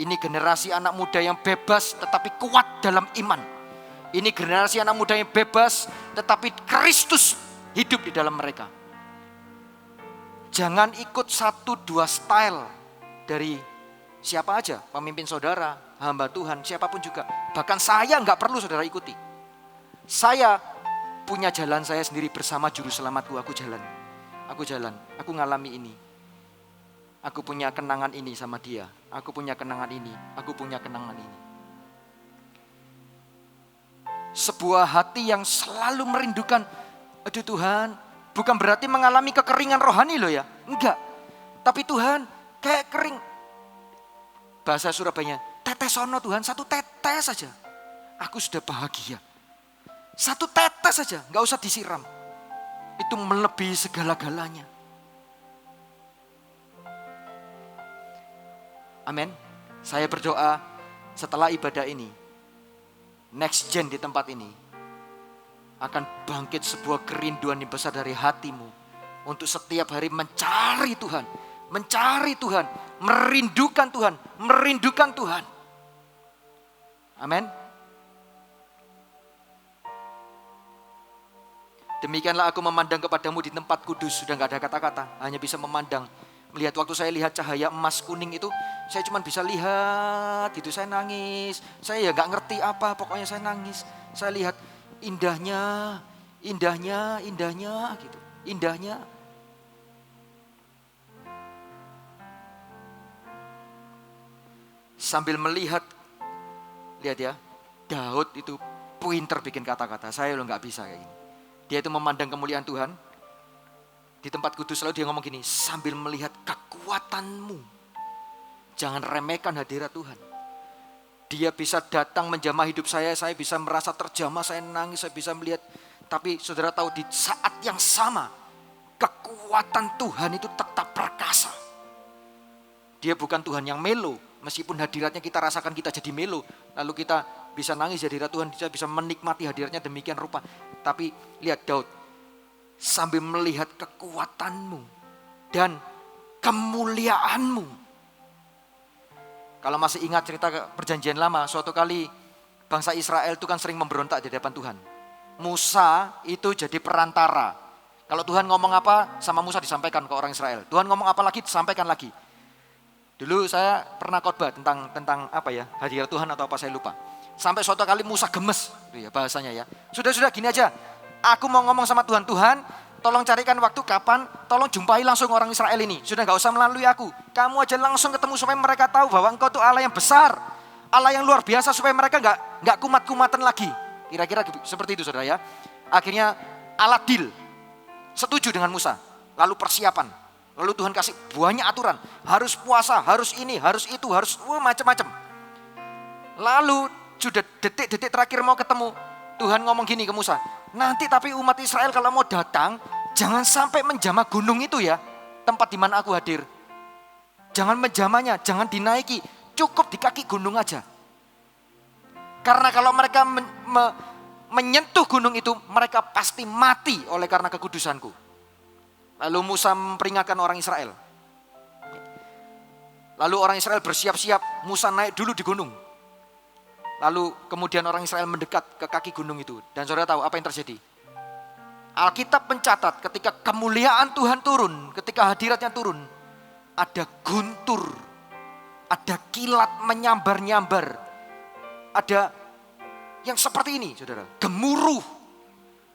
Ini generasi anak muda yang bebas, tetapi kuat dalam iman. Ini generasi anak muda yang bebas, tetapi Kristus hidup di dalam mereka. Jangan ikut 1-2 style dari siapa aja, pemimpin saudara, hamba Tuhan, siapapun juga. Bahkan saya nggak perlu saudara ikuti. Saya punya jalan saya sendiri bersama juru selamatku. Aku jalan, aku ngalami ini. Aku punya kenangan ini sama dia. Aku punya kenangan ini, aku punya kenangan ini. Sebuah hati yang selalu merindukan, aduh Tuhan, bukan berarti mengalami kekeringan rohani loh ya, enggak. Tapi Tuhan kayak kering. Bahasa Surabayanya, tetes sono Tuhan, 1 tetes saja. Aku sudah bahagia. 1 tetes saja, gak usah disiram. Itu melebihi segala-galanya. Amin. Saya berdoa setelah ibadah ini, next gen di tempat ini akan bangkit sebuah kerinduan yang besar dari hatimu untuk setiap hari mencari Tuhan, merindukan Tuhan. Amin. Demikianlah aku memandang kepadamu di tempat kudus, sudah gak ada kata-kata, hanya bisa memandang melihat waktu saya lihat cahaya emas kuning itu, saya cuma bisa lihat gitu, saya nangis. Saya ya nggak ngerti apa, pokoknya saya nangis. Saya lihat indahnya gitu, indahnya. Sambil melihat, lihat ya, Daud itu pinter bikin kata-kata. Saya loh nggak bisa kayak gini. Dia itu memandang kemuliaan Tuhan. Di tempat kudus selalu dia ngomong gini, sambil melihat kekuatanmu, jangan remehkan hadirat Tuhan. Dia bisa datang menjamah hidup saya bisa merasa terjamah, saya nangis, saya bisa melihat. Tapi saudara tahu di saat yang sama, kekuatan Tuhan itu tetap perkasa. Dia bukan Tuhan yang melo, meskipun hadiratnya kita rasakan kita jadi melo. Lalu kita bisa nangis hadirat Tuhan, kita bisa menikmati hadiratnya demikian rupa. Tapi lihat Daud, sambil melihat kekuatanmu dan kemuliaanmu. Kalau masih ingat cerita perjanjian lama, suatu kali bangsa Israel itu kan sering memberontak di hadapan Tuhan. Musa itu jadi perantara. Kalau Tuhan ngomong apa, sama Musa disampaikan ke orang Israel. Tuhan ngomong apa lagi, disampaikan lagi. Dulu saya pernah khotbah tentang apa ya, hadirat Tuhan atau apa saya lupa. Sampai suatu kali Musa gemes, gitu ya bahasanya ya. Sudah gini aja. Aku mau ngomong sama Tuhan, Tuhan tolong carikan waktu kapan, tolong jumpai langsung orang Israel ini. Sudah gak usah melalui aku. Kamu aja langsung ketemu supaya mereka tahu bahwa engkau itu Allah yang besar. Allah yang luar biasa supaya mereka gak kumat-kumatan lagi. Kira-kira seperti itu saudara ya. Akhirnya Allah deal, setuju dengan Musa. Lalu persiapan. Lalu Tuhan kasih banyak aturan. Harus puasa, harus ini, harus itu, harus macam-macam. Lalu sudah detik-detik terakhir mau ketemu. Tuhan ngomong gini ke Musa, nanti tapi umat Israel kalau mau datang, jangan sampai menjamah gunung itu ya, tempat di mana aku hadir. Jangan menjamahnya, jangan dinaiki, cukup di kaki gunung aja. Karena kalau mereka menyentuh gunung itu, mereka pasti mati oleh karena kekudusanku. Lalu Musa memperingatkan orang Israel. Lalu orang Israel bersiap-siap, Musa naik dulu di gunung. Lalu kemudian orang Israel mendekat ke kaki gunung itu. Dan saudara tahu apa yang terjadi? Alkitab mencatat ketika kemuliaan Tuhan turun, ketika hadiratnya turun, ada guntur, ada kilat menyambar-nyambar, ada yang seperti ini saudara, gemuruh.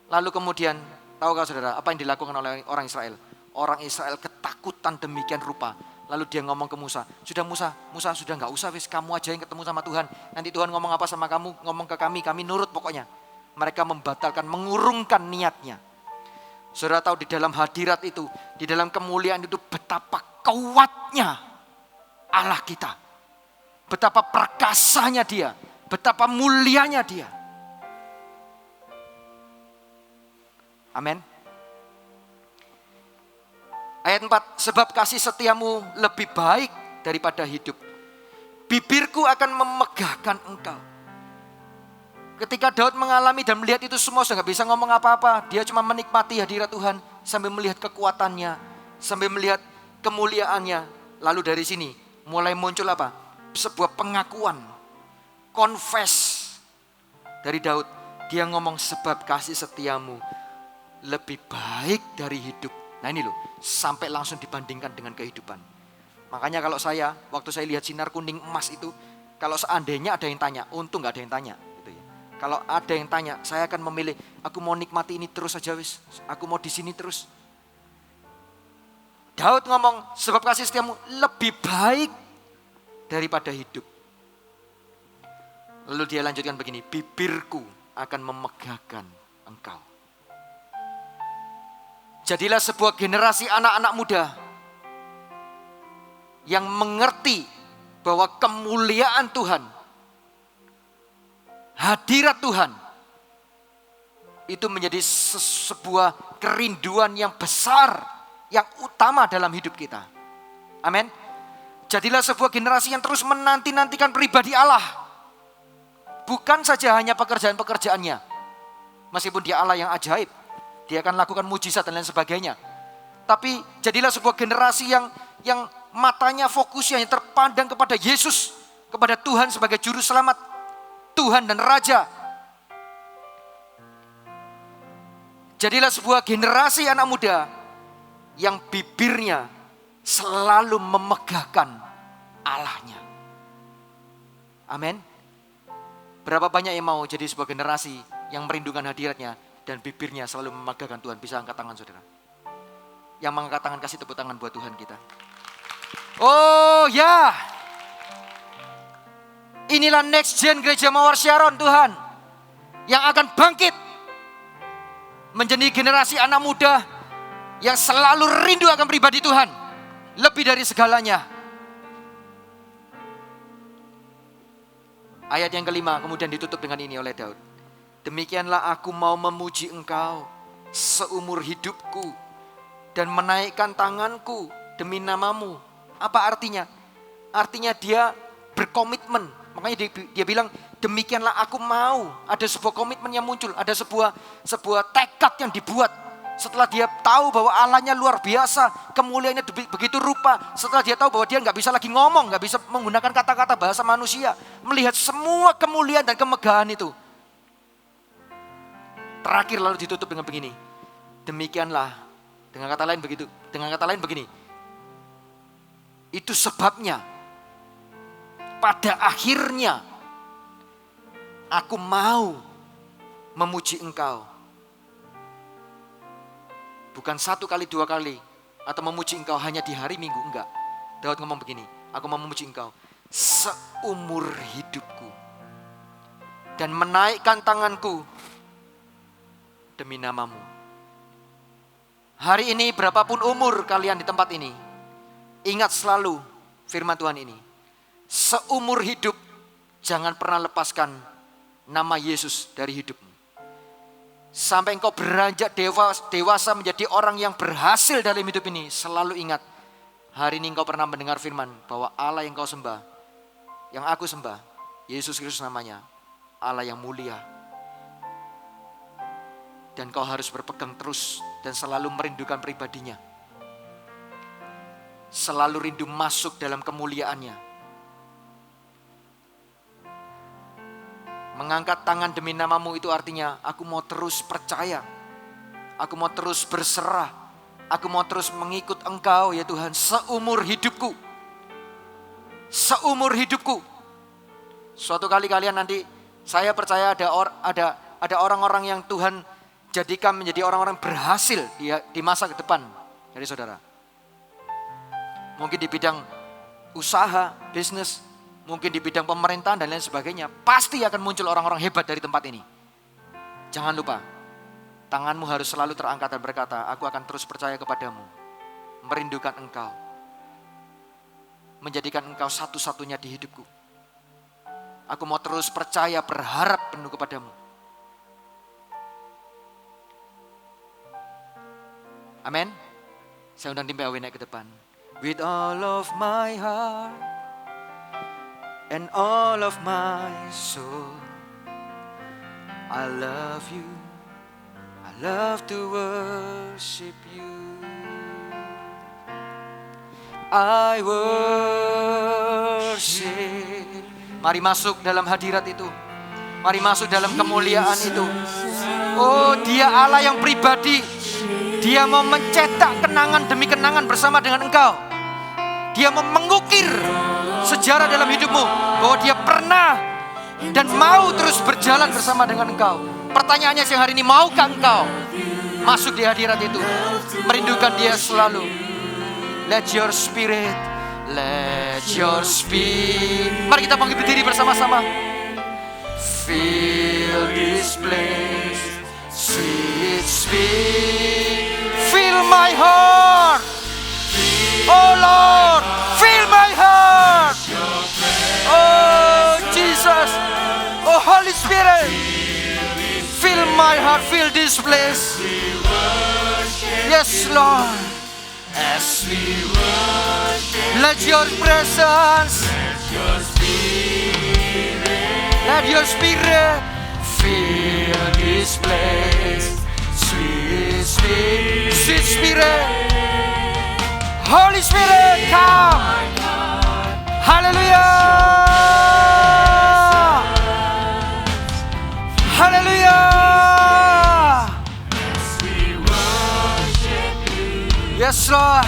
Lalu kemudian, tahukah saudara apa yang dilakukan oleh orang Israel? Orang Israel ketakutan demikian rupa. Lalu dia ngomong ke Musa, sudah Musa sudah gak usah wis, kamu aja yang ketemu sama Tuhan. Nanti Tuhan ngomong apa sama kamu, ngomong ke kami nurut pokoknya. Mereka membatalkan, mengurungkan niatnya. Saudara tahu di dalam hadirat itu, di dalam kemuliaan itu betapa kuatnya Allah kita. Betapa perkasanya dia, betapa mulianya dia. Amin. Ayat 4, sebab kasih setiamu lebih baik daripada hidup. Bibirku akan memegahkan engkau. Ketika Daud mengalami dan melihat itu semua, sudah gak bisa ngomong apa-apa. Dia cuma menikmati hadirat Tuhan sambil melihat kekuatannya, sambil melihat kemuliaannya. Lalu dari sini mulai muncul apa? Sebuah pengakuan, confess dari Daud. Dia ngomong sebab kasih setiamu lebih baik dari hidup. Nah ini loh, sampai langsung dibandingkan dengan kehidupan. Makanya kalau saya, waktu saya lihat sinar kuning emas itu, kalau seandainya ada yang tanya, untung gak ada yang tanya. Gitu ya. Kalau ada yang tanya, saya akan memilih, aku mau nikmati ini terus aja wis, aku mau di sini terus. Daud ngomong, sebab kasih setiamu lebih baik daripada hidup. Lalu dia lanjutkan begini, bibirku akan memegahkan engkau. Jadilah sebuah generasi anak-anak muda yang mengerti bahwa kemuliaan Tuhan, hadirat Tuhan, itu menjadi sebuah kerinduan yang besar, yang utama dalam hidup kita. Amin. Jadilah sebuah generasi yang terus menanti-nantikan pribadi Allah. Bukan saja hanya pekerjaan-pekerjaannya, meskipun dia Allah yang ajaib, dia akan lakukan mujizat dan lain sebagainya. Tapi jadilah sebuah generasi yang matanya fokusnya yang terpandang kepada Yesus, kepada Tuhan sebagai juru selamat, Tuhan dan Raja. Jadilah sebuah generasi anak muda yang bibirnya selalu memegahkan Allahnya. Amin. Berapa banyak yang mau jadi sebuah generasi yang merindukan hadiratnya dan bibirnya selalu memegahkan Tuhan? Bisa angkat tangan saudara. Yang mengangkat tangan kasih tepuk tangan buat Tuhan kita. Oh ya. Inilah next gen gereja Mawar Sharon Tuhan. Yang akan bangkit. Menjadi generasi anak muda yang selalu rindu akan pribadi Tuhan. Lebih dari segalanya. Ayat yang kelima kemudian ditutup dengan ini oleh Daud. Demikianlah aku mau memuji Engkau seumur hidupku dan menaikkan tanganku demi namamu. Apa artinya? Artinya dia berkomitmen. Makanya dia bilang demikianlah aku mau. Ada sebuah komitmen yang muncul. Ada sebuah tekad yang dibuat. Setelah dia tahu bahwa Allahnya luar biasa, kemuliaannya begitu rupa. Setelah dia tahu bahwa dia nggak bisa lagi ngomong, nggak bisa menggunakan kata-kata bahasa manusia, melihat semua kemuliaan dan kemegahan itu. Terakhir lalu ditutup dengan begini. Demikianlah, dengan kata lain begitu. Dengan kata lain begini. Itu sebabnya pada akhirnya aku mau memuji Engkau. Bukan 1 kali 2 kali. Atau memuji Engkau hanya di hari Minggu. Enggak. Daud ngomong begini. Aku mau memuji Engkau seumur hidupku. Dan menaikkan tanganku demi namamu. Hari ini berapapun umur kalian di tempat ini. Ingat selalu firman Tuhan ini. Seumur hidup jangan pernah lepaskan nama Yesus dari hidupmu. Sampai engkau beranjak dewasa menjadi orang yang berhasil dalam hidup ini. Selalu ingat, hari ini engkau pernah mendengar firman bahwa Allah yang kau sembah, yang aku sembah, Yesus Kristus namanya, Allah yang mulia. Dan kau harus berpegang terus dan selalu merindukan pribadinya. Selalu rindu masuk dalam kemuliaannya. Mengangkat tangan demi namamu itu artinya aku mau terus percaya. Aku mau terus berserah. Aku mau terus mengikut Engkau ya Tuhan seumur hidupku. Seumur hidupku. Suatu kali kalian nanti, saya percaya ada orang-orang yang Tuhan jadikan menjadi orang-orang berhasil di masa ke depan dari saudara. Mungkin di bidang usaha, bisnis, mungkin di bidang pemerintahan dan lain sebagainya. Pasti akan muncul orang-orang hebat dari tempat ini. Jangan lupa, tanganmu harus selalu terangkat dan berkata, aku akan terus percaya kepadamu. Merindukan Engkau. Menjadikan Engkau satu-satunya di hidupku. Aku mau terus percaya, berharap penuh kepadamu. Amin. Saya undang tim PAW naik ke depan. With all of my heart and all of my soul, I love you. I love to worship you. I worship. Mari masuk dalam hadirat itu. Mari masuk dalam kemuliaan itu. Oh, Dia Allah yang pribadi. Dia mau mencetak kenangan demi kenangan bersama dengan engkau. Dia mau mengukir sejarah dalam hidupmu bahwa Dia pernah dan mau terus berjalan bersama dengan engkau. Pertanyaannya siang hari ini, maukah engkau masuk di hadirat itu? Merindukan Dia selalu. Let your spirit, let your spirit. Mari kita bangkit berdiri bersama-sama. Fill this place, sweet spirit. Fill my heart. Oh Lord, fill my heart. Oh Jesus, oh Holy Spirit, fill my heart, fill this place. Yes Lord, as we worship, let your presence, let your spirit fill this place. Sweet Spirit, sweet Spirit, Holy Spirit, come. Hallelujah. Hallelujah. Yes, Lord.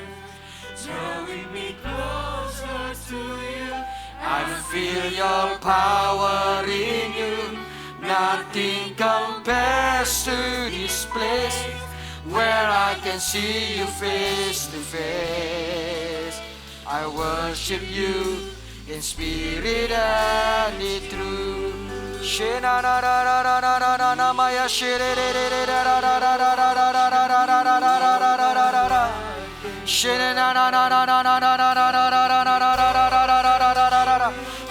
drawing me closer to you. I feel your power in you. Nothing compares to this place where I can see you face to face. I worship you in spirit and in truth.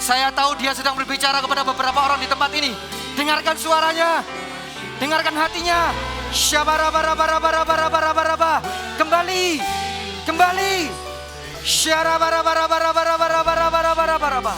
Saya tahu dia sedang berbicara kepada beberapa orang di tempat ini. Dengarkan suaranya, dengarkan hatinya. Syabarabarabarabarabarabarabaraba. Kembali, kembali. Syarabarabarabarabarabarabarabaraba.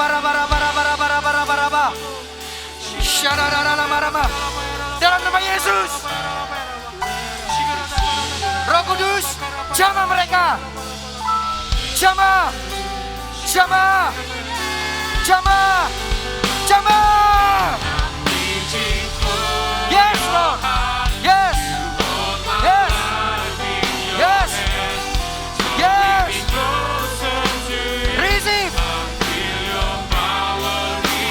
Dalam nama Yesus. Roh Kudus, jamah mereka. Jamah. Yes, Lord. Yes. Receive.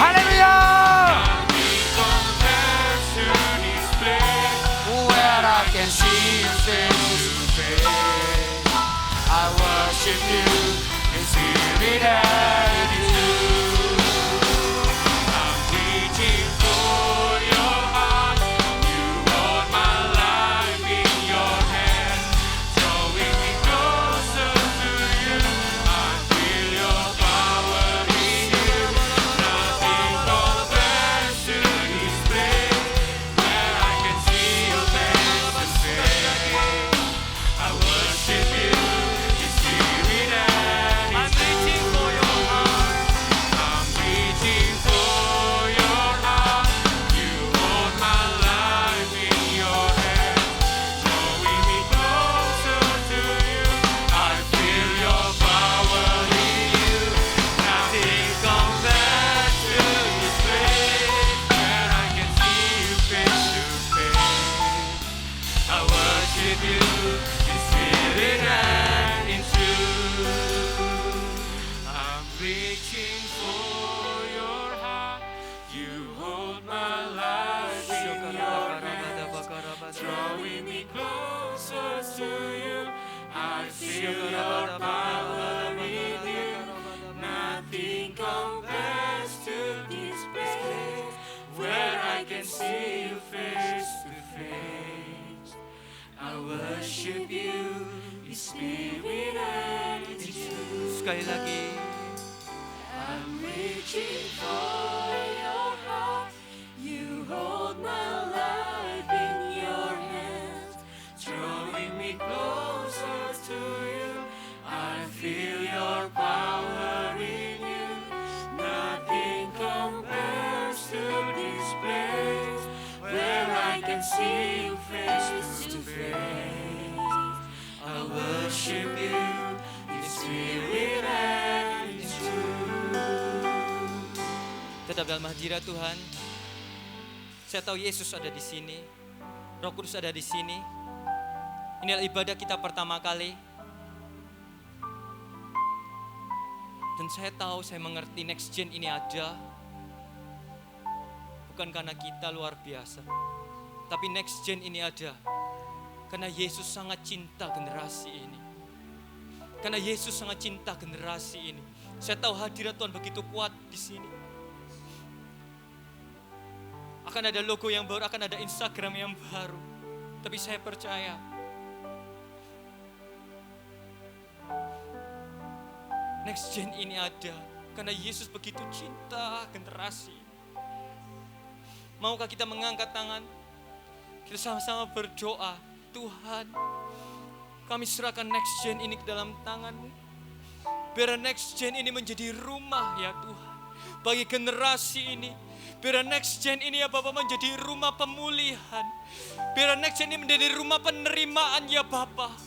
Hallelujah. Where I can see you face to face, I worship you in spirit and in truth. I'm reaching for your heart. You hold my life in your hand, drawing me closer to you. I feel your power in you. Nothing compares to this place where I can see your face to face. I worship you in spirit and in truth. I'm reaching for your heart. I'm reaching for your heart. You hold my life in your hand, drawing me closer to you. I feel your power in you. Nothing compares to this place where I can see you face to face. I worship you in spirit and in truth. I'm reaching for your heart. You hold my life in your hand, drawing me closer to you. I feel your power in you. Nothing compares to this place where I can see you face to face. I worship you in spirit and in truth. Sekali lagi. I'm reaching for your heart. You hold my life in your hands, drawing me closer to you. I feel your power in you. Nothing compares to this place where I can see you face to face. I worship you in spirit and in truth. Tetap dalam hadirat Tuhan. Saya tahu Yesus ada di sini. Roh Kudus ada di sini. Ini adalah ibadah kita pertama kali. Dan saya tahu, saya mengerti Next Gen ini ada. Bukan karena kita luar biasa. Tapi Next Gen ini ada. Karena Yesus sangat cinta generasi ini. Karena Yesus sangat cinta generasi ini. Saya tahu hadirat Tuhan begitu kuat di sini. Akan ada logo yang baru, akan ada Instagram yang baru. Tapi saya percaya Next Gen ini ada karena Yesus begitu cinta generasi. Maukah kita mengangkat tangan? Kita sama-sama berdoa. Tuhan, kami serahkan Next Gen ini ke dalam tangan-Mu. Biar Next Gen ini menjadi rumah ya Tuhan, bagi generasi ini. Biar Next Gen ini ya Bapak menjadi rumah pemulihan. Biar Next Gen ini menjadi rumah penerimaan ya Bapak.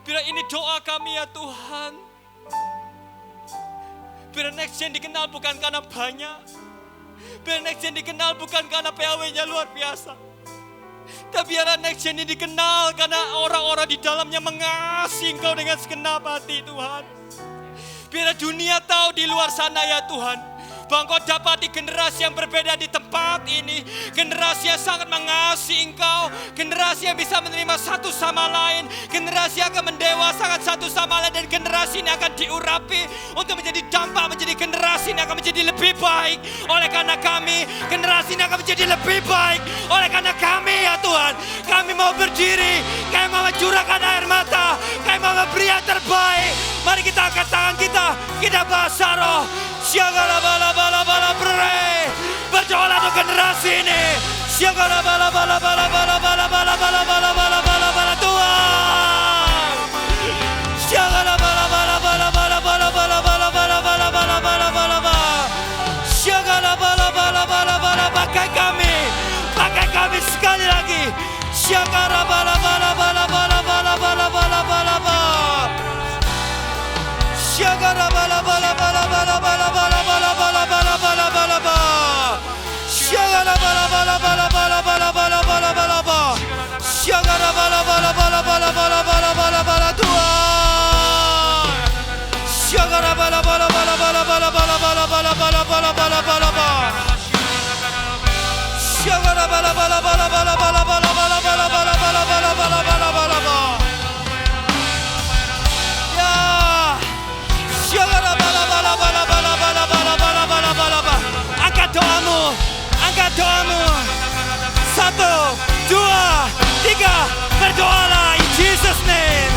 Biar ini doa kami ya Tuhan. Biar Next Gen dikenal bukan karena banyak. Biar Next Gen dikenal bukan karena PAW-nya luar biasa. Tapi biarlah Next Gen ini dikenal karena orang-orang di dalamnya mengasihi Engkau dengan segenap hati Tuhan. Biar dunia tahu di luar sana ya Tuhan, bahwa Engkau dapati generasi yang berbeda di tempat ini. Generasi yang sangat mengasihi Engkau. Generasi yang bisa menerima satu sama lain. Generasi yang akan mendewasakan satu sama lain. Dan generasi ini akan diurapi untuk menjadi dampak, menjadi generasi ini akan menjadi lebih baik. Oleh karena kami, generasi ini akan menjadi lebih baik. Oleh karena kami ya Tuhan, kami mau berdiri, kami mau mencurahkan air mata, kami mau memberi yang terbaik. Mari kita angkat tangan kita bahasa roh. Siagala bala bala bala bre. Berdoalah untuk generasi ini. Siagala bala bala bala bala bala bala bala bala bala bala bala Tuhan. Siagala bala bala bala bala bala bala bala bala bala bala bala bala bala. Siagala bala bala bala bala pakai kami sekali lagi. Siagala bala bala bala bala bala bala bala bala bala. Siagala bala bala bala bala bala bala bala bala bala bala bala bala. Siagala bala bala bala bala bala bala bala bala bala. Siagala bala bala bala bala bala bala bala bala Tuhan. Siagala bala bala bala bala bala bala bala bala bala bala bala bala bala. Siagala bala bala bala bala bala bala bala bala bala bala bala bala bala bala bala. Ya. Siagala bala bala bala bala bala bala bala bala bala bala. Angkat doamu. Angkat doamu. 1, 2, 3. Berdoalah in Jesus name.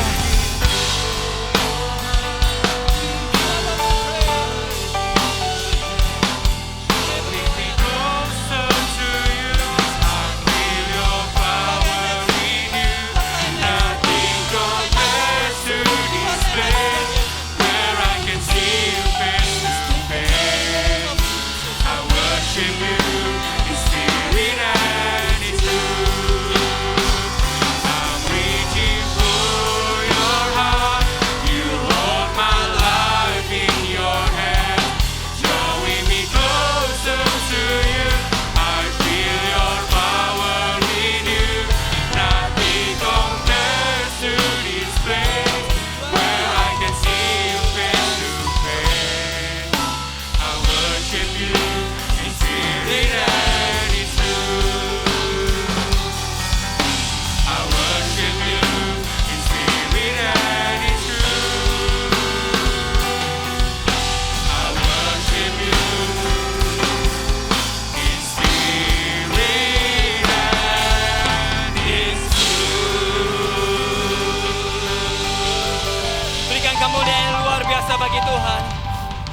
Bagi Tuhan,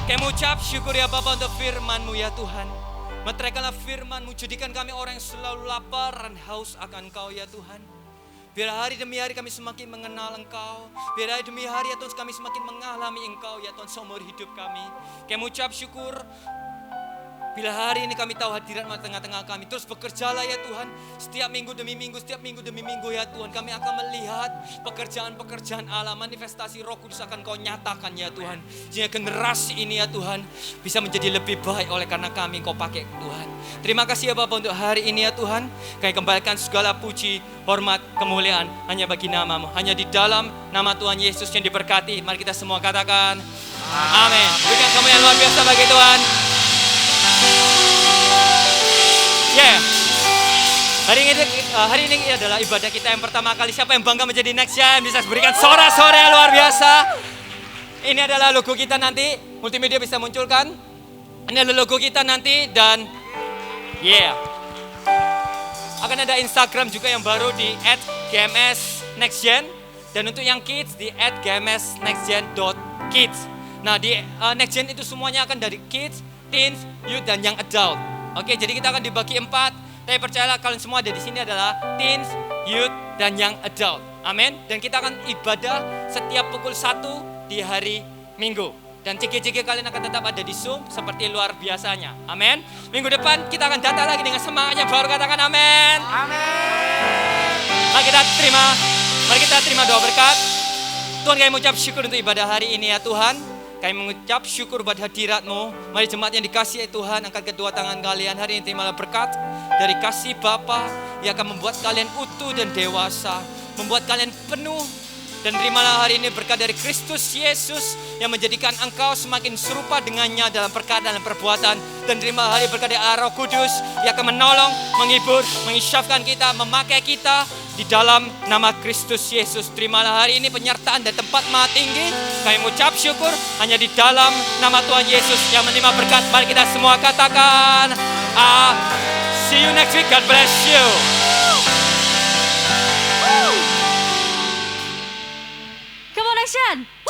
kami ucap syukur ya Bapa untuk firman-Mu ya Tuhan. Meteraikanlah firman-Mu, jadikan kami orang yang selalu lapar dan haus akan Engkau ya Tuhan. Biar hari demi hari kami semakin mengenal Engkau. Biar hari demi hari ya Tuhan kami semakin mengalami Engkau ya Tuhan seumur hidup kami. Kami ucap syukur. Bila hari ini kami tahu hadirat-Mu tengah-tengah kami, terus bekerjalah ya Tuhan. Setiap minggu demi minggu ya Tuhan, kami akan melihat pekerjaan-pekerjaan Allah, manifestasi Roh Kudus akan Kau nyatakan ya Tuhan. Sehingga generasi ini ya Tuhan bisa menjadi lebih baik oleh karena kami Kau pakai Tuhan. Terima kasih ya Bapa untuk hari ini ya Tuhan. Kami kembalikan segala puji, hormat, kemuliaan hanya bagi nama-Mu. Hanya di dalam nama Tuhan Yesus yang diberkati. Mari kita semua katakan amin. Berikan kemuliaan luar biasa bagi Tuhan. Hari ini adalah ibadah kita yang pertama kali. Siapa yang bangga menjadi Next Gen? Bisa berikan sorak-sorai yang luar biasa. Ini adalah logo kita nanti. Multimedia bisa munculkan. Ini adalah logo kita nanti dan akan ada Instagram juga yang baru di @gmsnextgen dan untuk yang kids di @gmsnextgen.kids. Nah di Next Gen itu semuanya akan dari kids, teens, youth dan young adult. Oke, jadi kita akan dibagi 4. Tapi percayalah kalian semua ada di sini adalah teens, youth, dan young adult. Amin. Dan kita akan ibadah setiap pukul 1 di hari Minggu. Dan ciki-ciki kalian akan tetap ada di Zoom seperti luar biasanya. Amin. Minggu depan kita akan datang lagi dengan semangat yang baru. Katakan amin. Amin. Mari kita terima doa berkat. Tuhan, kami mengucap syukur untuk ibadah hari ini ya Tuhan. Kami mengucap syukur buat hadirat-Mu. Mari jemaat yang dikasihi Tuhan, angkat kedua tangan kalian. Hari ini terimalah berkat dari kasih Bapa yang akan membuat kalian utuh dan dewasa, membuat kalian penuh. Dan terimalah hari ini berkat dari Kristus Yesus yang menjadikan engkau semakin serupa dengannya dalam perkataan dan perbuatan. Dan terimalah hari berkat dari Roh Kudus yang akan menolong, menghibur, mengisyafkan kita, memakai kita di dalam nama Kristus Yesus. Terimalah hari ini penyertaan dan tempat maha tinggi. Kami mengucap syukur hanya di dalam nama Tuhan Yesus yang menerima berkat. Mari kita semua katakan see you next week. God bless you. Celebration.